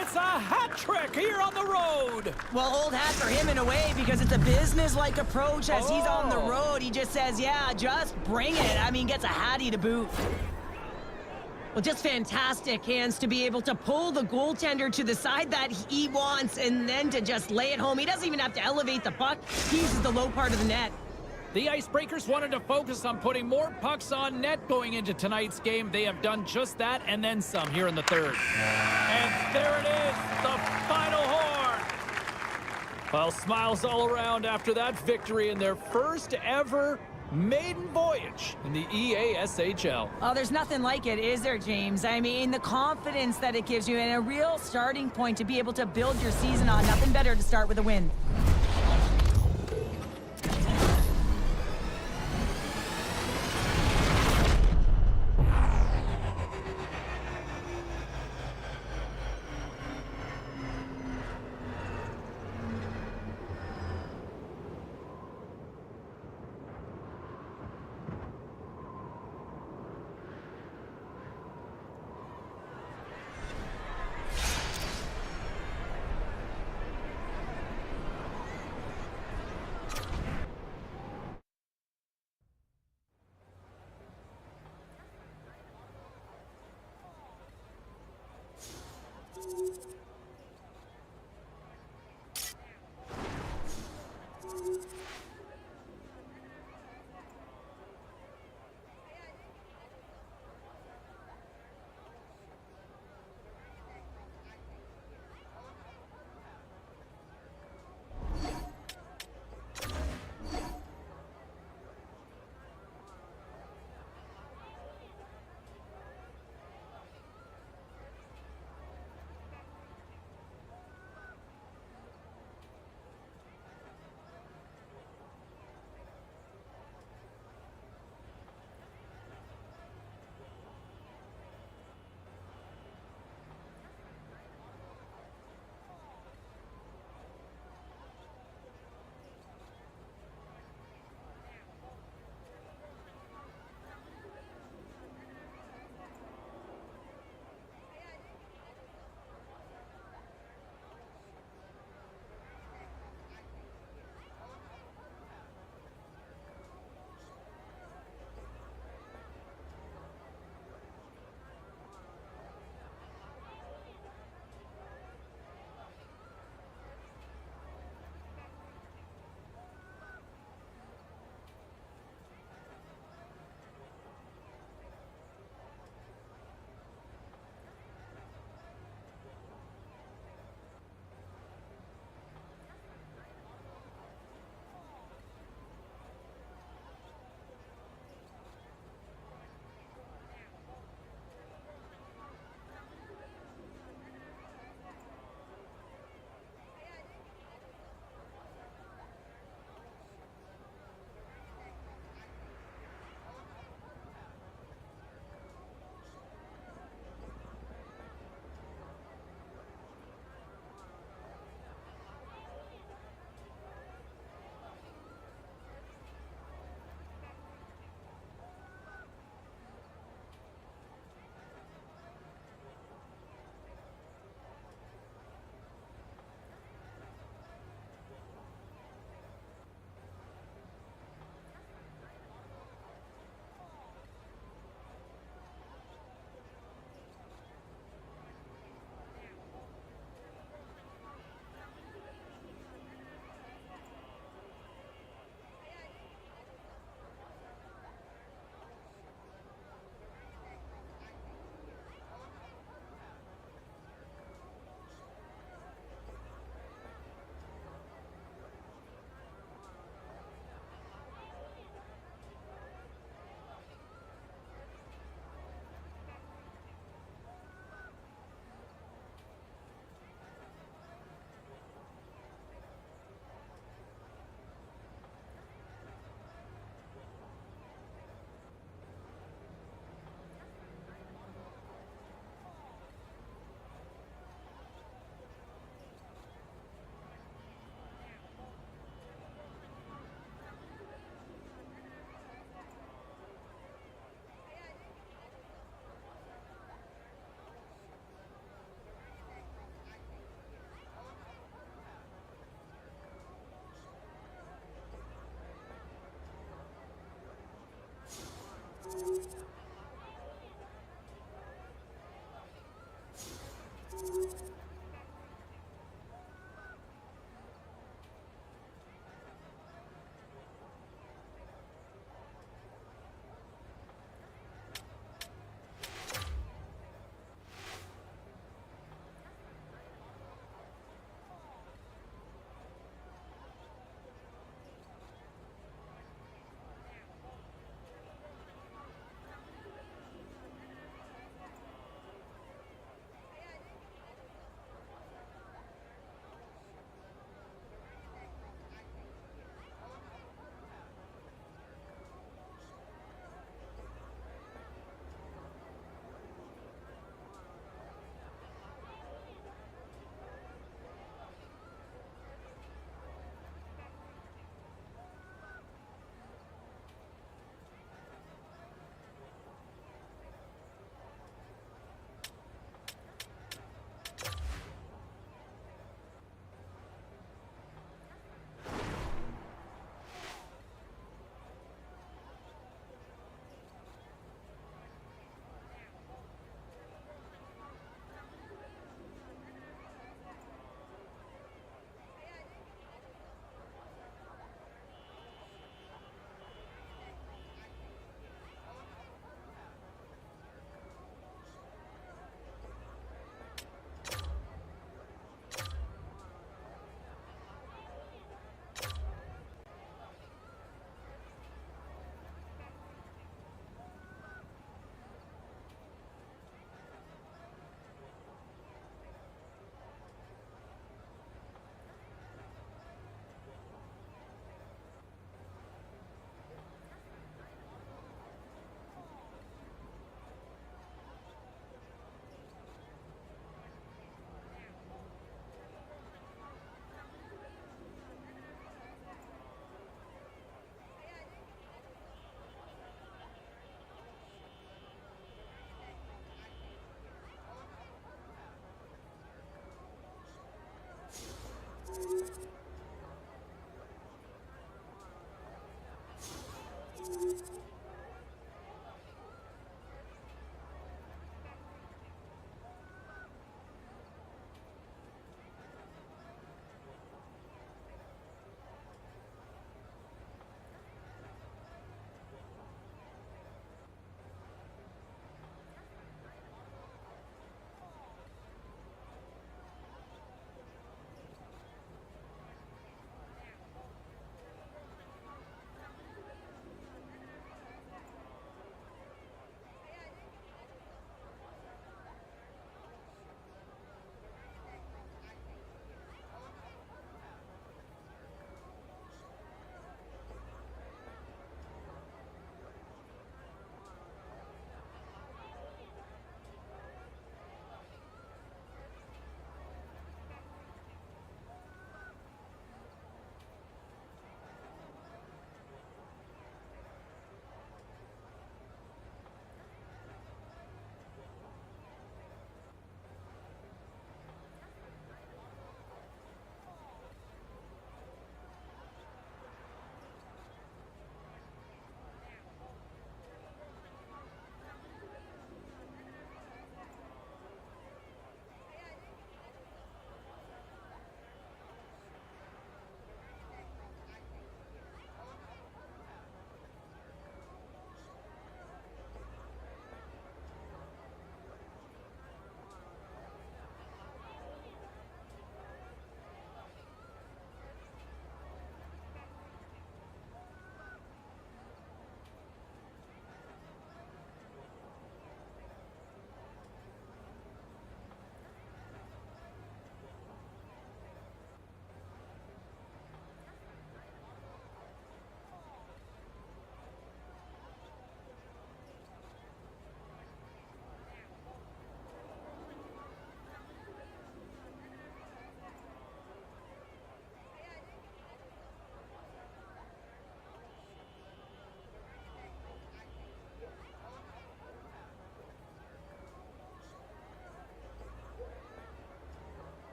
It's a hat trick here on the road! Well, old hat for him in a way because it's a business-like approach as he's on the road. He just says, yeah, just bring it. I mean, gets a hattie to boot. Well, just fantastic hands to be able to pull the goaltender to the side that he wants and then to just lay it home. He doesn't even have to elevate the puck. He uses the low part of the net. The Icebreakers wanted to focus on putting more pucks on net going into tonight's game. They have done just that and then some here in the third. And there it is, the final horn. Well, smiles all around after that victory in their first ever maiden voyage in the EASHL. Oh, there's nothing like it, is there, James? I mean, the confidence that it gives you and a real starting point to be able to build your season on. Nothing better to start with a win.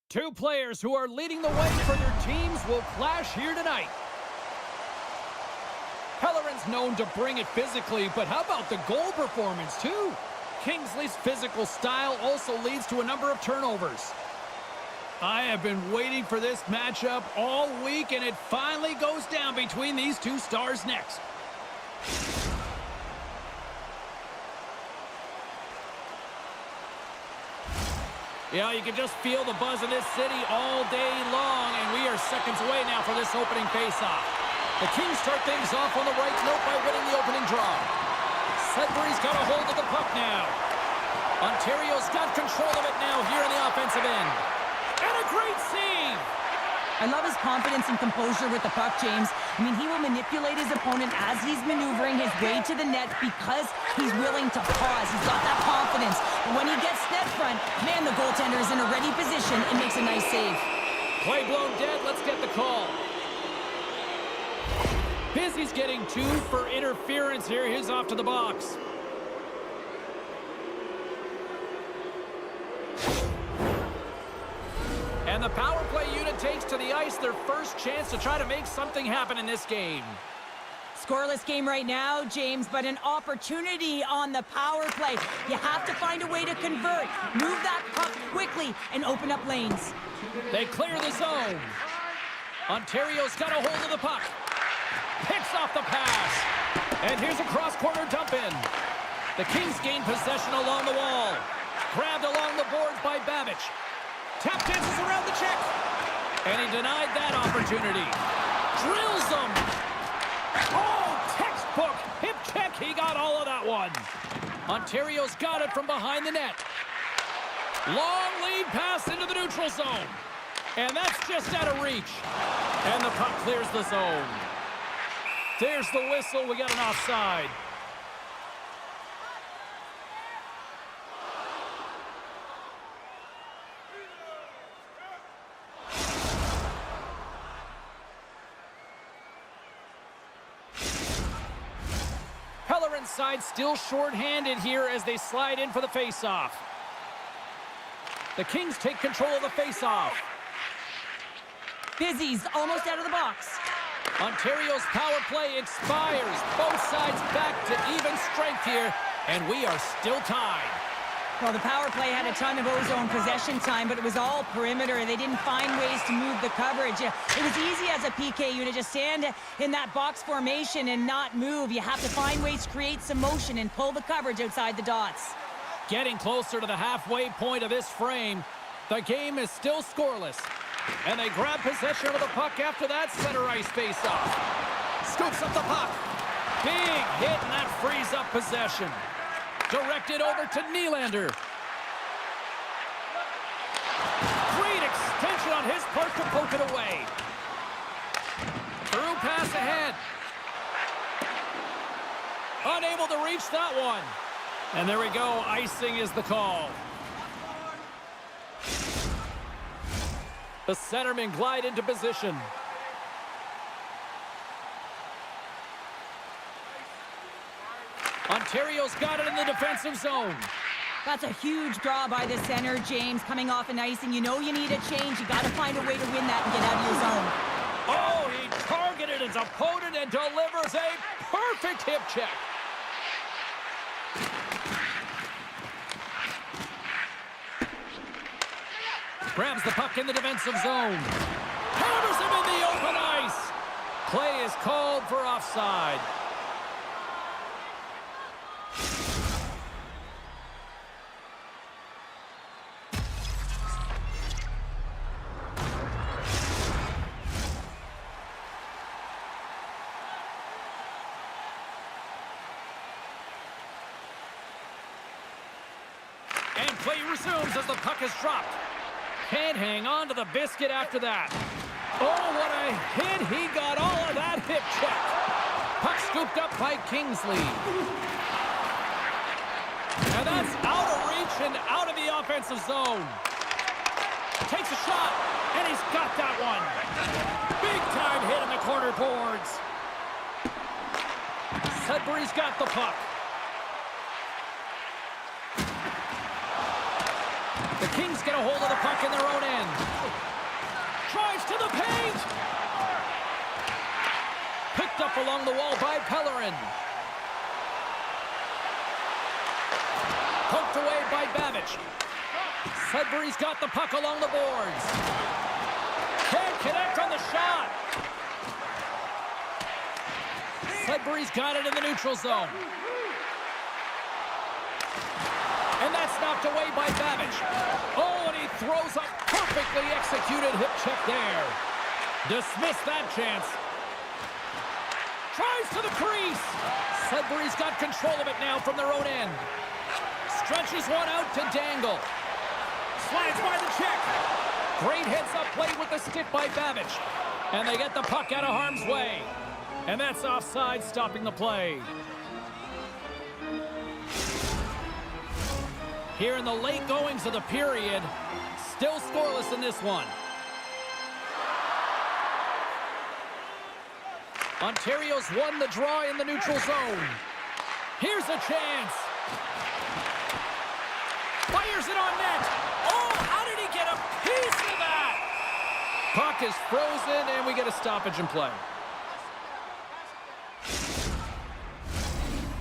Two players who are leading the way for their teams will clash here tonight. Pellerin's known to bring it physically, but how about the goal performance too? Kingsley's physical style also leads to a number of turnovers. I have been waiting for this matchup all week, and it finally goes down between these two stars next. Yeah, you can just feel the buzz in this city all day long, and we are seconds away now for this opening faceoff. The Kings start things off on the right note by winning the opening draw. Sudbury's got a hold of the puck now. Ontario's got control of it now here in the offensive end. And a great save! I love his confidence and composure with the puck, James. I mean, he will manipulate his opponent as he's maneuvering his way to the net because he's willing to pause. He's got that confidence. But when he gets net front, man, the goaltender is in a ready position and makes a nice save. Play blown dead. Let's get the call. Busy's getting 2 for interference here. He's off to the box. And the power play unit takes to the ice their first chance to try to make something happen in this game. Scoreless game right now, James, but an opportunity on the power play. You have to find a way to convert. Move that puck quickly and open up lanes. They clear the zone. Ontario's got a hold of the puck. Picks off the pass. And here's a cross-corner dump in. The Kings gain possession along the wall. Grabbed along the boards by Babbage. Tap dances around the check. And he denied that opportunity. Drills them. Oh, textbook. Hip check. He got all of that one. Ontario's got it from behind the net. Long lead pass into the neutral zone. And that's just out of reach. And the puck clears the zone. There's the whistle. We got an offside. Pellerin's side still short-handed here as they slide in for the face-off. The Kings take control of the face-off. Busy's almost out of the box. Ontario's power play expires. Both sides back to even strength here, and we are still tied. Well, the power play had a ton of ozone possession time, but it was all perimeter. They didn't find ways to move the coverage. It was easy as a PK unit to stand in that box formation and not move. You have to find ways to create some motion and pull the coverage outside the dots. Getting closer to the halfway point of this frame, the game is still scoreless. And they grab possession of the puck after that center ice face-off. Scoops up the puck. Big hit, and that frees up possession. Directed over to Nylander. Great extension on his part to poke it away. Through pass ahead. Unable to reach that one. And there we go. Icing is the call. The centermen glide into position. Ontario's got it in the defensive zone. That's a huge draw by the center, James, coming off an icing. You know you need a change. You got to find a way to win that and get out of your zone. Oh, he targeted his opponent and delivers a perfect hip check. Grabs the puck in the defensive zone. Hammers him in the open ice. Play is called for offside. And play resumes as the puck is dropped. Can't hang on to the biscuit after that. Oh, what a hit. He got all of that hip check. Puck scooped up by Kingsley. And that's out of reach and out of the offensive zone. Takes a shot, and he's got that one. Big time hit in the corner boards. Sudbury's got the puck. The Kings get a hold of the puck in their own end. Drives to the paint. Picked up along the wall by Pellerin. Poked away by Babbage. Sudbury's got the puck along the boards. Can't connect on the shot. Sudbury's got it in the neutral zone. And that's knocked away by Babbage. Oh, and he throws a perfectly executed hip check there. Dismissed that chance. Tries to the crease. Sudbury's got control of it now from their own end. Stretches one out to Dangle. Slides by the check. Great heads-up play with the stick by Babbage. And they get the puck out of harm's way. And that's offside, stopping the play. Here in the late goings of the period, still scoreless in this one. Ontario's won the draw in the neutral zone. Here's a chance. Fires it on net. Oh, how did he get a piece of that? Puck is frozen, and we get a stoppage in play.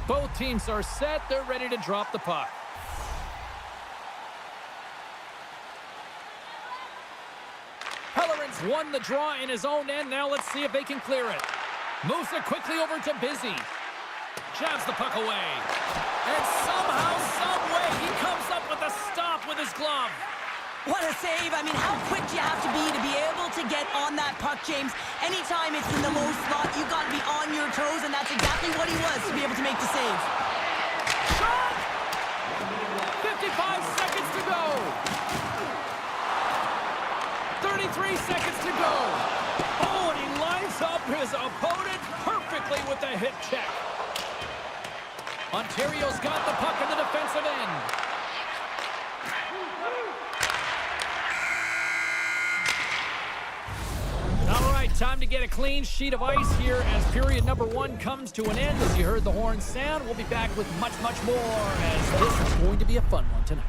Both teams are set. They're ready to drop the puck. Pellerin's won the draw in his own end. Now let's see if they can clear it. Moves it quickly over to Busy. Jabs the puck away. And somehow, someway, he comes up with a stop with his glove. What a save. I mean, how quick do you have to be able to get on that puck, James? Anytime it's in the low slot, you've got to be on your toes, and that's exactly what he was to be able to make the save. Shot! 55 seconds to go. 33 seconds to go. Oh, and he lines up his opponent perfectly with the hip check. Ontario's got the puck in the defensive end. All right, time to get a clean sheet of ice here as period number 1 comes to an end. As you heard the horn sound, we'll be back with much, much more as this is going to be a fun one tonight.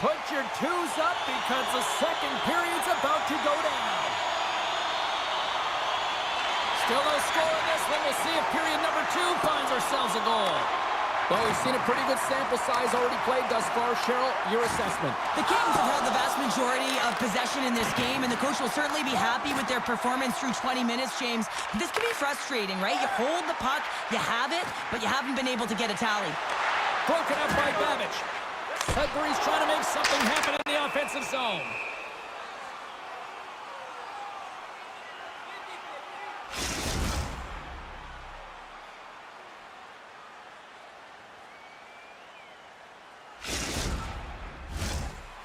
Put your twos up because the second period's about to go down. Still no score in this one. We'll see if period number 2 finds ourselves a goal. Well, we've seen a pretty good sample size already played thus far. Cheryl, your assessment. The Kings have held the vast majority of possession in this game, and the coach will certainly be happy with their performance through 20 minutes, James. This can be frustrating, right? You hold the puck, you have it, but you haven't been able to get a tally. Broken up by Babbage. Sudbury's trying to make something happen in the offensive zone.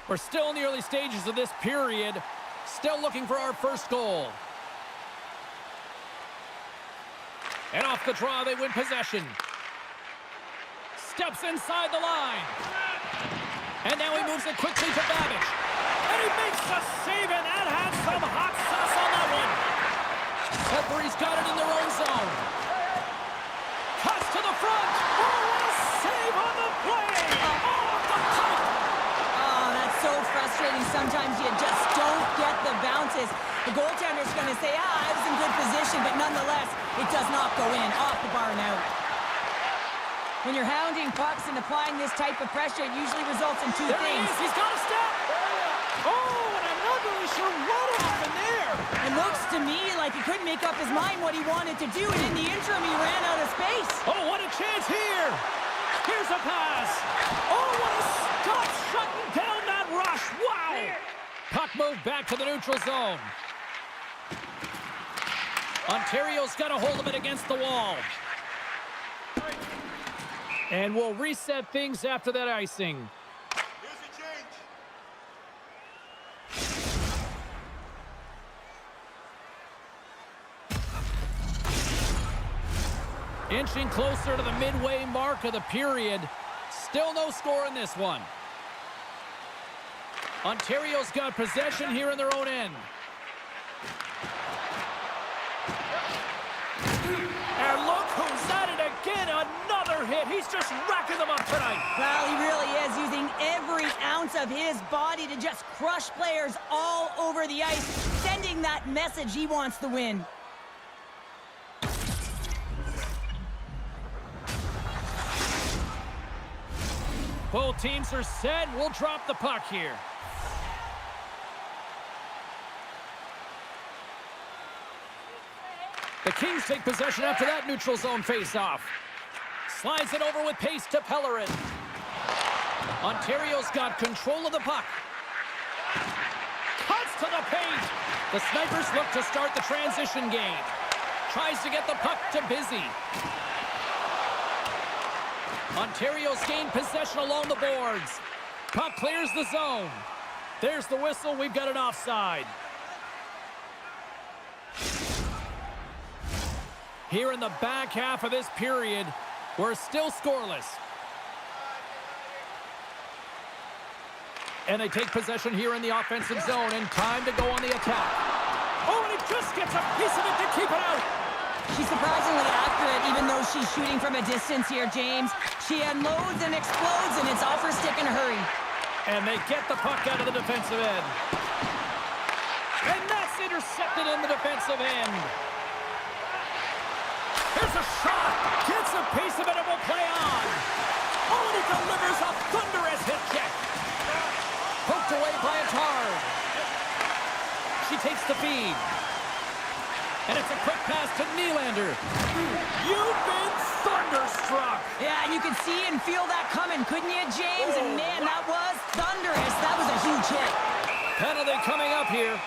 We're still in the early stages of this period. Still looking for our first goal. And off the draw, they win possession. Steps inside the line. And now he moves it quickly to Babbage. And he makes the save, and that had some hot sauce on that one. Sudbury's got it in their own zone. Cuts to the front. Oh, what a save on the play. Off the pipe. Oh, that's so frustrating. Sometimes you just don't get the bounces. The goaltender's going to say, I was in good position, but nonetheless, it does not go in. Off the bar and out. When you're hounding pucks and applying this type of pressure, it usually results in two There things. he is. He's got a step. Oh, and I'm not really sure what happened there. It looks to me like he couldn't make up his mind what he wanted to do, and in the interim, he ran out of space. Oh, what a chance here. Here's a pass. Oh, what a stop, shutting down that rush. Wow. Puck moved back to the neutral zone. Ontario's got a hold of it against the wall. And we'll reset things after that icing. Here's a change. Inching closer to the midway mark of the period. Still no score in this one. Ontario's got possession here in their own end. And look who's at it again. Another hit. He's just racking them up tonight. Well, he really is using every ounce of his body to just crush players all over the ice, sending that message he wants to win. Both teams are set. We'll drop the puck here. The Kings take possession after that neutral zone face-off. Slides it over with pace to Pellerin. Ontario's got control of the puck. Cuts to the paint. The Snipers look to start the transition game. Tries to get the puck to Busy. Ontario's gained possession along the boards. Puck clears the zone. There's the whistle. We've got an offside. Here in the back half of this period, we're still scoreless. And they take possession here in the offensive zone, and time to go on the attack. Oh, and he just gets a piece of it to keep it out. She's surprisingly accurate, even though she's shooting from a distance here, James. She unloads and explodes, and it's off her stick in a hurry. And they get the puck out of the defensive end. And that's intercepted in the defensive end. Here's a shot. Gets a piece of it and will play on. Oh, and he delivers a thunderous hit check. Poked away by Attard. She takes the feed. And it's a quick pass to Nylander. You've been thunderstruck. Yeah, and you can see and feel that coming, couldn't you, James? And man, that was thunderous. That was a huge hit. Penalty coming up here.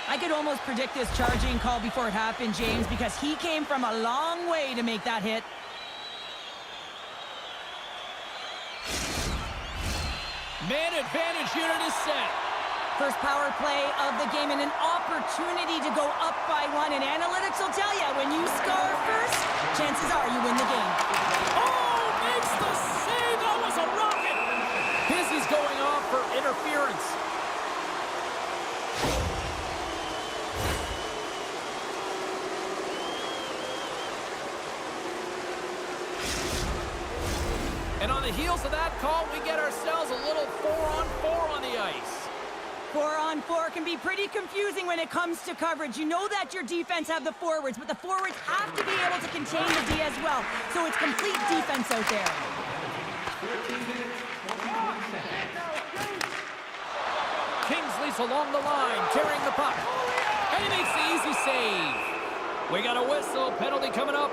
I could almost predict this charging call before it happened, James, because he came from a long way to make that hit. Man advantage unit is set. First power play of the game and an opportunity to go up by one. And analytics will tell you, when you score first, chances are you win the game. Oh, makes the save. That was a rocket. Busy's going off for interference. And on the heels of that call, we get ourselves a little 4-on-4 on the ice. 4-on-4 can be pretty confusing when it comes to coverage. You know that your defense have the forwards, but the forwards have to be able to contain the D as well. So it's complete defense out there. Kingsley's along the line, carrying the puck. And he makes the easy save. We got a whistle, penalty coming up.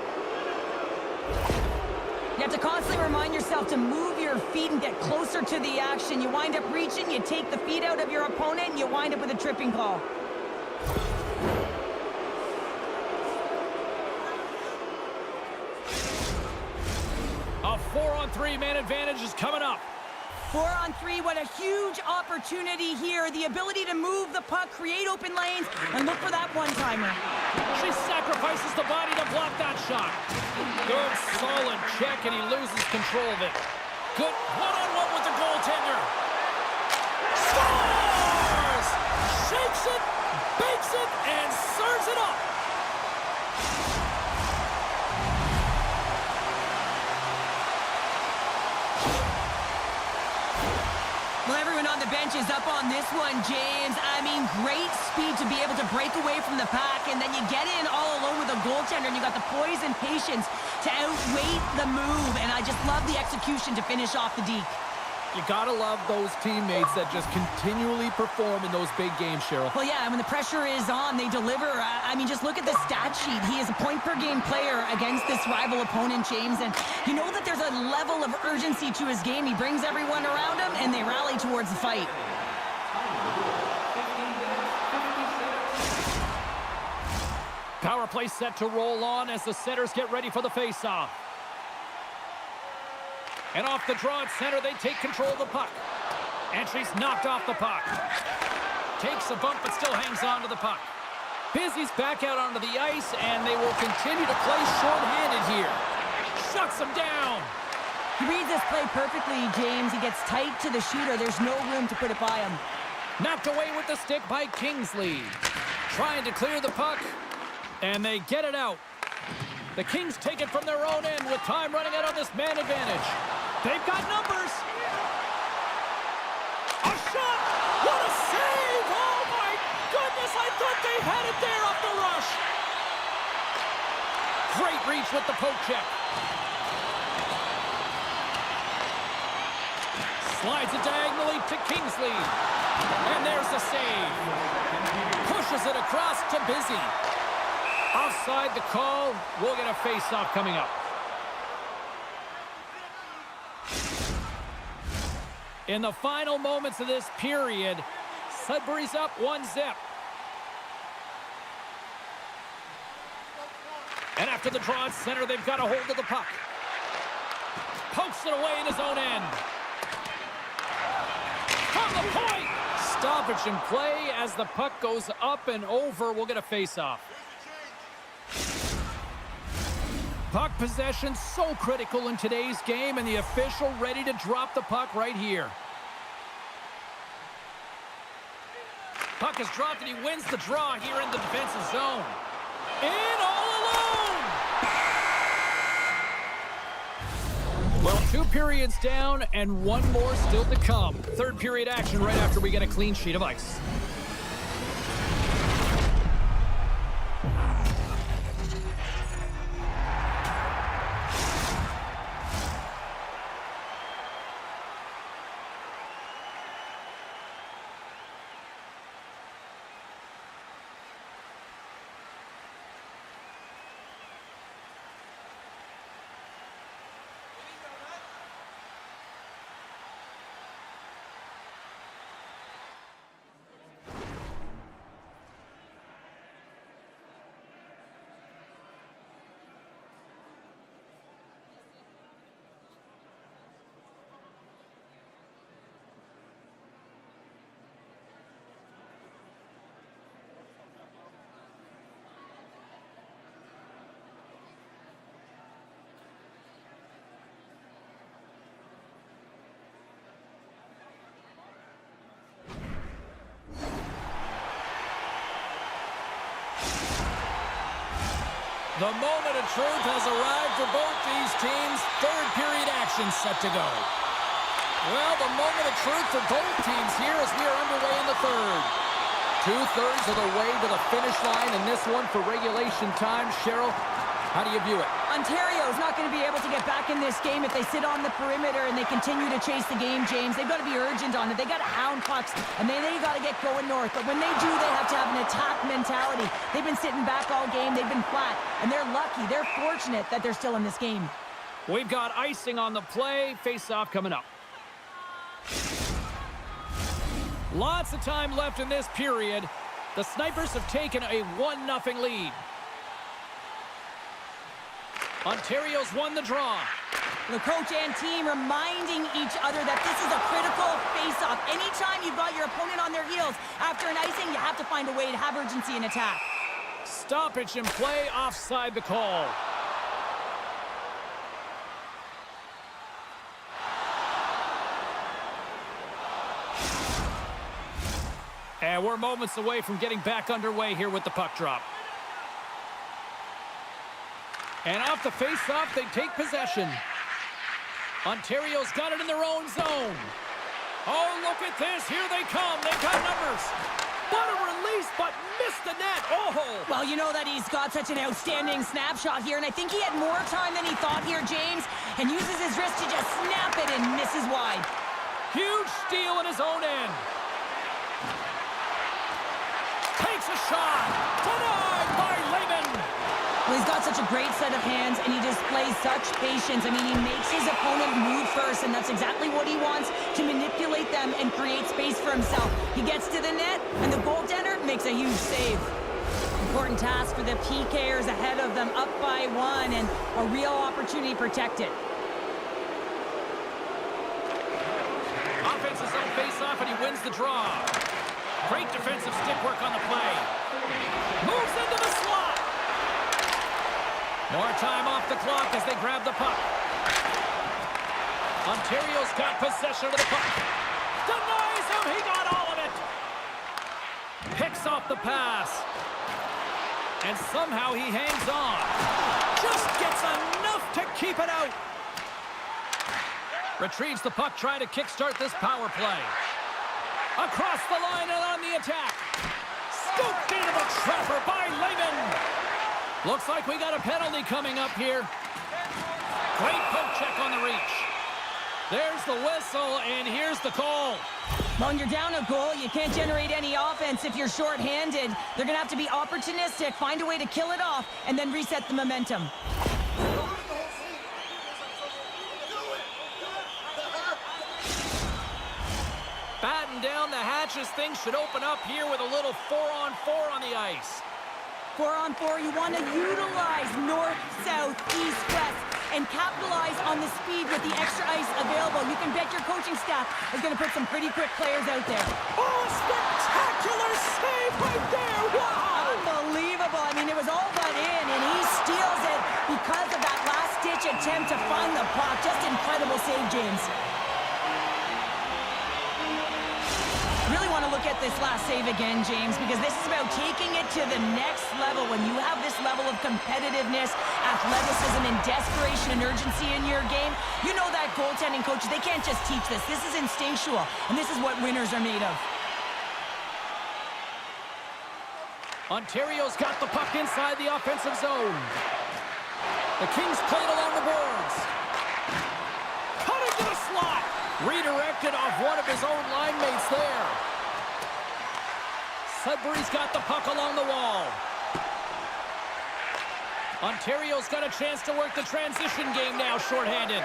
You have to constantly remind yourself to move your feet and get closer to the action. You wind up reaching, you take the feet out of your opponent, and you wind up with a tripping call. A 4-on-3 man advantage is coming up. 4-on-3, what a huge opportunity here. The ability to move the puck, create open lanes, and look for that one-timer. She sacrifices the body to block that shot. Good, solid check, and he loses control of it. Good one-on-one with the goaltender. Scores! Shakes it, bakes it, and serves it up. Well, everyone on the bench is up on this one, James. I mean, great speed to be able to break away from the pack, and then you get in all alone with a goaltender, and you got the poise and patience to outweight the move, and I just love the execution to finish off the deke. You gotta love those teammates that just continually perform in those big games, Cheryl. Well, yeah, when the pressure is on, they deliver. I mean, just look at the stat sheet. He is a point-per-game player against this rival opponent, James, and you know that there's a level of urgency to his game. He brings everyone around him, and they rally towards the fight. Power play set to roll on as the setters get ready for the face-off. And off the draw at center, they take control of the puck. And she's knocked off the puck. Takes a bump, but still hangs on to the puck. Busy's back out onto the ice, and they will continue to play short-handed here. Shuts them down. He reads this play perfectly, James. He gets tight to the shooter. There's no room to put it by him. Knocked away with the stick by Kingsley. Trying to clear the puck, and they get it out. The Kings take it from their own end with time running out on this man advantage. They've got numbers. A shot! What a save! Oh my goodness, I thought they had it there off the rush. Great reach with the poke check. Slides it diagonally to Kingsley. And there's the save. Pushes it across to Busy. Offside the call. We'll get a face-off coming up. In the final moments of this period, Sudbury's up 1-0. And after the draw at center, they've got a hold of the puck. Pokes it away in his own end. From the point! Stoppage in play as the puck goes up and over. We'll get a face-off. Puck possession so critical in today's game, and the official ready to drop the puck right here. Puck is dropped, and he wins the draw here in the defensive zone. In all alone! Well, 2 periods down, and 1 more still to come. Third period action right after we get a clean sheet of ice. The moment of truth has arrived for both these teams. Third period action set to go. Well, the moment of truth for both teams here as we are underway in the third. 2/3 of the way to the finish line in this one for regulation time. Cheryl, how do you view it? Ontario is not going to be able to get back in this game if they sit on the perimeter and they continue to chase the game, James. They've got to be urgent on it. They got to hound pucks, and they got to get going north. But when they do, they have to have an attack mentality. They've been sitting back all game. They've been flat, and they're lucky. They're fortunate that they're still in this game. We've got icing on the play. Face-off coming up. Lots of time left in this period. The Snipers have taken a 1-0 lead. Ontario's won the draw. The coach and team reminding each other that this is a critical face-off. Anytime you've got your opponent on their heels after an icing, you have to find a way to have urgency in attack. Stoppage in play, offside the call. And we're moments away from getting back underway here with the puck drop. And off the face-off, they take possession. Ontario's got it in their own zone. Oh, look at this. Here they come. They've got numbers. What a release, but missed the net. Oh! Well, you know that he's got such an outstanding snapshot here, and I think he had more time than he thought here, James, and uses his wrist to just snap it and misses wide. Huge steal in his own end. Takes a shot. Denied by Lehman. Well, he's got such a great set of hands, and he displays such patience. I mean, he makes his opponent move first, and that's exactly what he wants, to manipulate them and create space for himself. He gets to the net, and the goaltender makes a huge save. Important task for the PKers ahead of them, up by 1, and a real opportunity to protect it. Offensive zone face-off, and he wins the draw. Great defensive stick work on the play. Moves into the slot. More time off the clock as they grab the puck. Ontario's got possession of the puck. Denies him. He got all of it. Picks off the pass. And somehow he hangs on. Just gets enough to keep it out. Retrieves the puck, trying to kickstart this power play. Across the line and on the attack. Scooped into the trapper by Lehman. Looks like we got a penalty coming up here. Great poke check on the reach. There's the whistle, and here's the call. When you're down a goal, you can't generate any offense if you're shorthanded. They're going to have to be opportunistic, find a way to kill it off, and then reset the momentum. Batten down the hatches. Things should open up here with a little 4-on-4 on the ice. 4-on-4, you want to utilize north, south, east, west, and capitalize on the speed with the extra ice available. You can bet your coaching staff is going to put some pretty quick players out there. Oh, spectacular save right there! Wow! Unbelievable. I mean, it was all but in, and he steals it because of that last-ditch attempt to find the puck. Just incredible save, James. Really want to look at this last save again, James, because this is about taking it to the next level. When you have this level of competitiveness, athleticism, and desperation and urgency in your game, you know that goaltending coaches, they can't just teach this. This is instinctual, and this is what winners are made of. Ontario's got the puck inside the offensive zone. The Kings played along the boards. Cutting to the slot. Redirected off one of his own line mates there. Sudbury's got the puck along the wall. Ontario's got a chance to work the transition game now, shorthanded.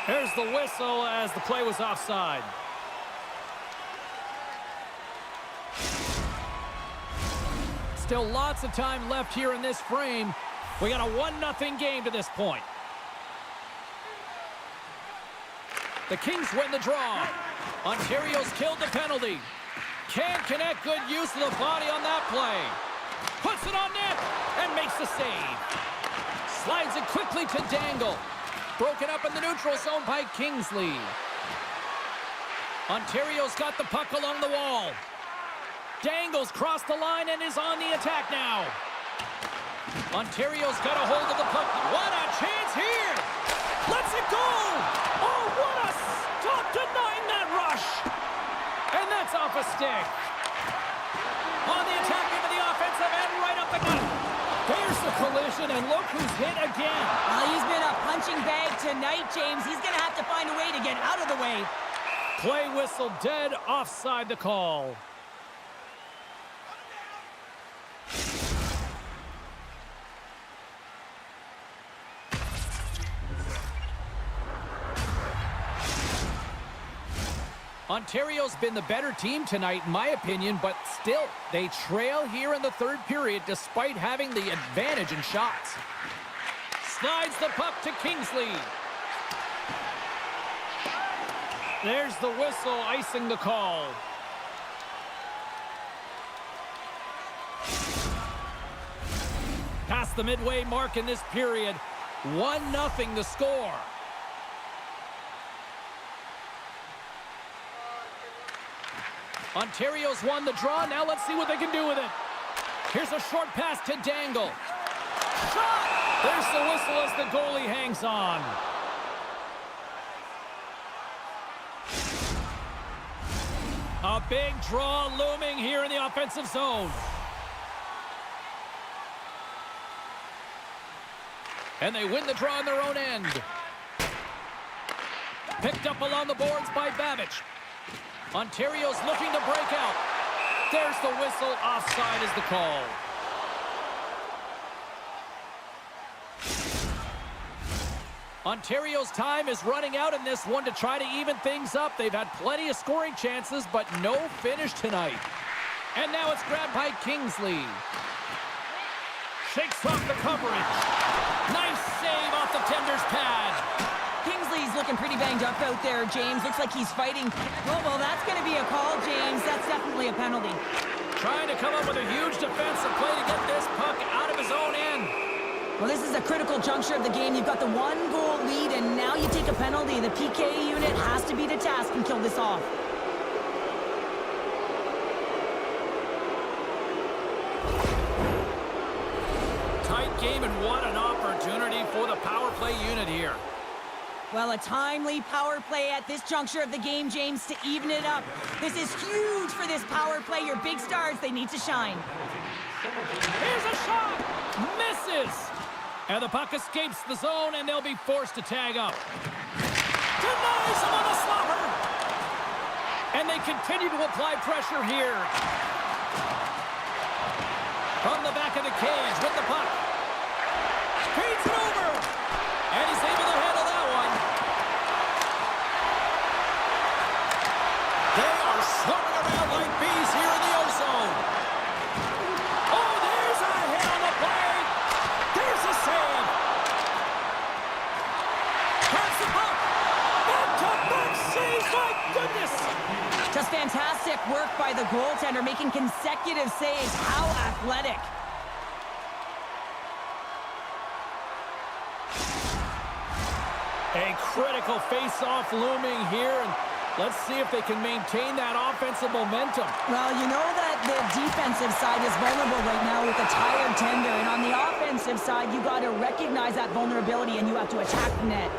There's the whistle as the play was offside. Still lots of time left here in this frame. We got a 1-0 game to this point. The Kings win the draw. Ontario's killed the penalty. Can't connect. Good use of the body on that play. Puts it on net and makes the save. Slides it quickly to Dangle. Broken up in the neutral zone by Kingsley. Ontario's got the puck along the wall. Dangle's crossed the line and is on the attack now. Ontario's got a hold of the puck. What a chance here! Lets it go! Oh, what a stop denying that rush! And that's off a stick. On the attack into the offensive end, right up the gut. There's the collision, and look who's hit again. Well, he's been a punching bag tonight, James. He's going to have to find a way to get out of the way. Play whistle dead, offside the call. Ontario's been the better team tonight, in my opinion, but still, they trail here in the third period despite having the advantage in shots. Slides the puck to Kingsley. There's the whistle, icing the call. Past the midway mark in this period, 1-0 the score. Ontario's won the draw. Now let's see what they can do with it. Here's a short pass to Dangle. Shot! There's the whistle as the goalie hangs on. A big draw looming here in the offensive zone. And they win the draw on their own end. Picked up along the boards by Babbage. Ontario's looking to break out. There's the whistle. Offside is the call. Ontario's time is running out in this one to try to even things up. They've had plenty of scoring chances, but no finish tonight. And now it's grabbed by Kingsley. Shakes off the coverage. Nice save off the tender's pad. Kingsley's looking pretty banged up out there, James. Looks like he's fighting. Well, that's going to be a call, James. That's definitely a penalty. Trying to come up with a huge defensive play to get this puck out of his own end. Well, this is a critical juncture of the game. You've got the 1-goal lead, and now you take a penalty. The PK unit has to be to task and kill this off. Tight game, and what an opportunity for the power play unit here. Well, a timely power play at this juncture of the game, James, to even it up. This is huge for this power play. Your big stars, they need to shine. Here's a shot! Misses! And the puck escapes the zone, and they'll be forced to tag up. Denies him on the slobber! And they continue to apply pressure here. From the back of the cage with the puck. Feeds it over! And he's able to handle that one. They are swarming around like bees here in the O-zone. Oh, there's a hit on the play. There's a save. Pass the puck. Back-to-back saves, my goodness. Just fantastic work by the goaltender, making consecutive saves. How athletic. A critical face-off looming here, and let's see if they can maintain that offensive momentum. Well, you know that the defensive side is vulnerable right now with a tired tender, and on the offensive side, you got to recognize that vulnerability, and you have to attack the net.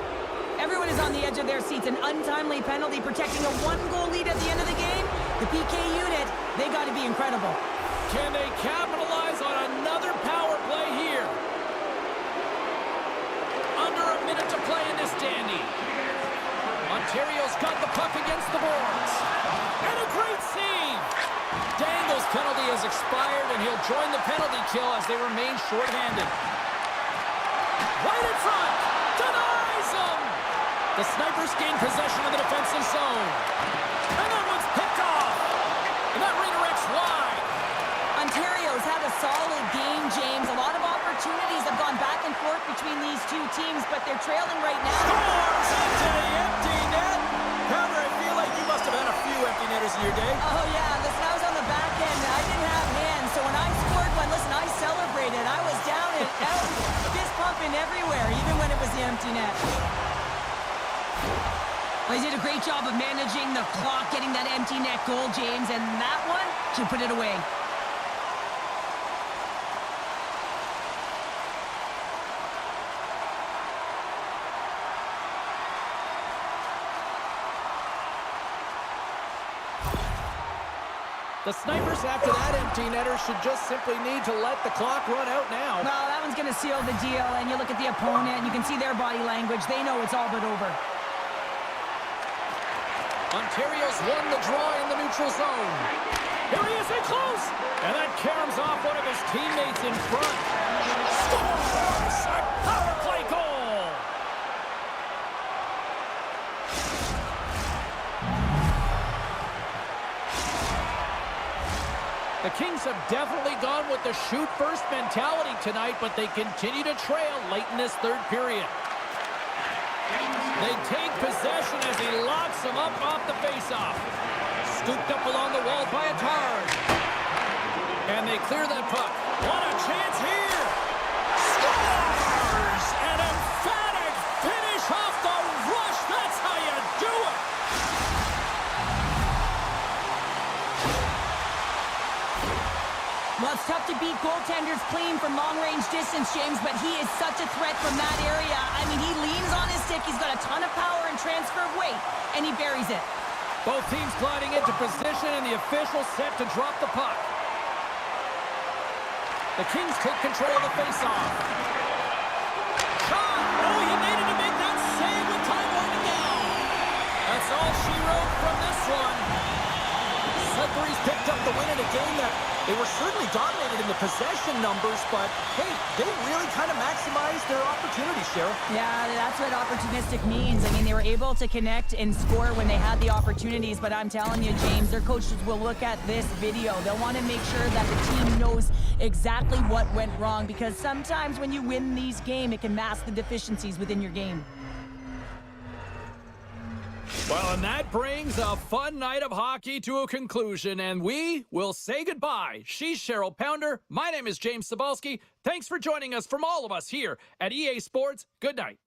Everyone is on the edge of their seats. An untimely penalty protecting a 1-goal lead at the end of the game. The PK unit, they got to be incredible. Can they capitalize on another power play here? Under a minute to play in this dandy. Ontario's got the puck against the boards. And a great save! Dangle's penalty has expired, and he'll join the penalty kill as they remain shorthanded. Right in front! Denies him! The Snipers gain possession of the defensive zone. And that one's picked off! And that redirects wide. Ontario's had a solid game, James. A lot of opportunities have gone back and forth between these two teams, but they're trailing right now. Scores into the empty net. Crowder, I feel like you must have had a few empty netters in your day. Oh, yeah. Listen, I was on the back end. I didn't have hands, so when I scored one, listen, I celebrated. I was down and out, fist pumping everywhere, even when it was the empty net. Well, he did a great job of managing the clock, getting that empty net goal, James, and that one should put it away. The snipers after that empty netter should just simply need to let the clock run out now. Well, that one's going to seal the deal, and you look at the opponent, and you can see their body language. They know it's all but over. Ontario's won the draw in the neutral zone. Here he is in close. And that caroms off one of his teammates in front. Scores! A power play goal! The Kings have definitely gone with the shoot-first mentality tonight, but they continue to trail late in this third period. They take possession as he locks him up off the faceoff. Scooped up along the wall by Atard. And they clear that puck. What a chance here! Scores! An emphatic finish off the rush. That's how you do it! Well, it's tough to beat goaltenders clean from long-range distance, James, but he is such a threat from that area. I mean, he leans on his stick, he's got a ton of power and transfer of weight, and he buries it. Both teams gliding into position, and the official set to drop the puck. The Kings take control of the faceoff. Shot! Oh, he needed to make that save with time winding down. That's all she wrote from this one. Sudbury's picked up the win in a game that they were certainly dominated in the possession numbers, but, hey, they really kind of maximized their opportunities, Cheryl. Yeah, that's what opportunistic means. I mean, they were able to connect and score when they had the opportunities, but I'm telling you, James, their coaches will look at this video. They'll want to make sure that the team knows exactly what went wrong, because sometimes when you win these games, it can mask the deficiencies within your game. Well, and that brings a fun night of hockey to a conclusion, and we will say goodbye. She's Cheryl Pounder. My name is James Cybulski. Thanks for joining us from all of us here at EA Sports. Good night.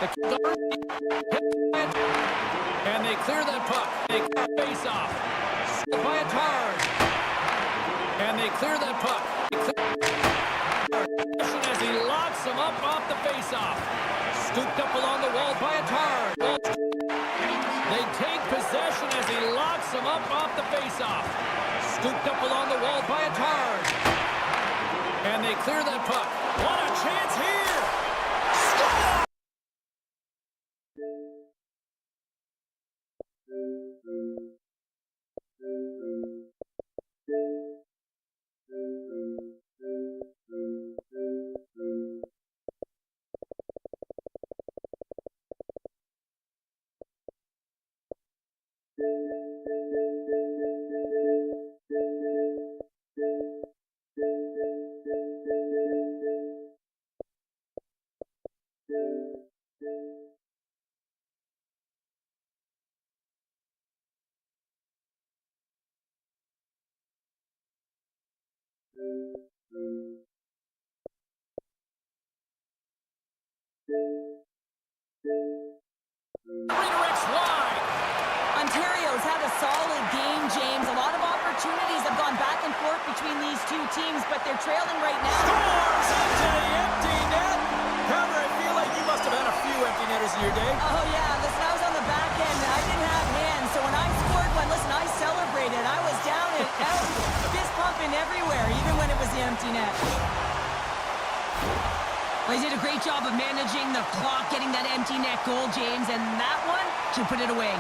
And they clear that puck. They face off. By Atard. And they clear that puck. As he locks him up off the face-off. Scooped up along the wall by Atard. They take possession as he locks them up off the faceoff. Scooped up along the wall by a Tard. And they clear that puck. What a chance here! Score! Redirects wide. Ontario's had a solid game, James. A lot of opportunities have gone back and forth between these two teams, but they're trailing right now. Scores into the empty net. Pounder, I feel like you must have had a few empty netters in your day. Oh, yeah. Listen, I was on the back end. I didn't have hands, so when I scored one, listen, I celebrated. I was down and out, fist pumping everywhere, even when it was the empty net. Well, he did a great job of managing the clock, getting that empty net goal, James, and that one should put it away.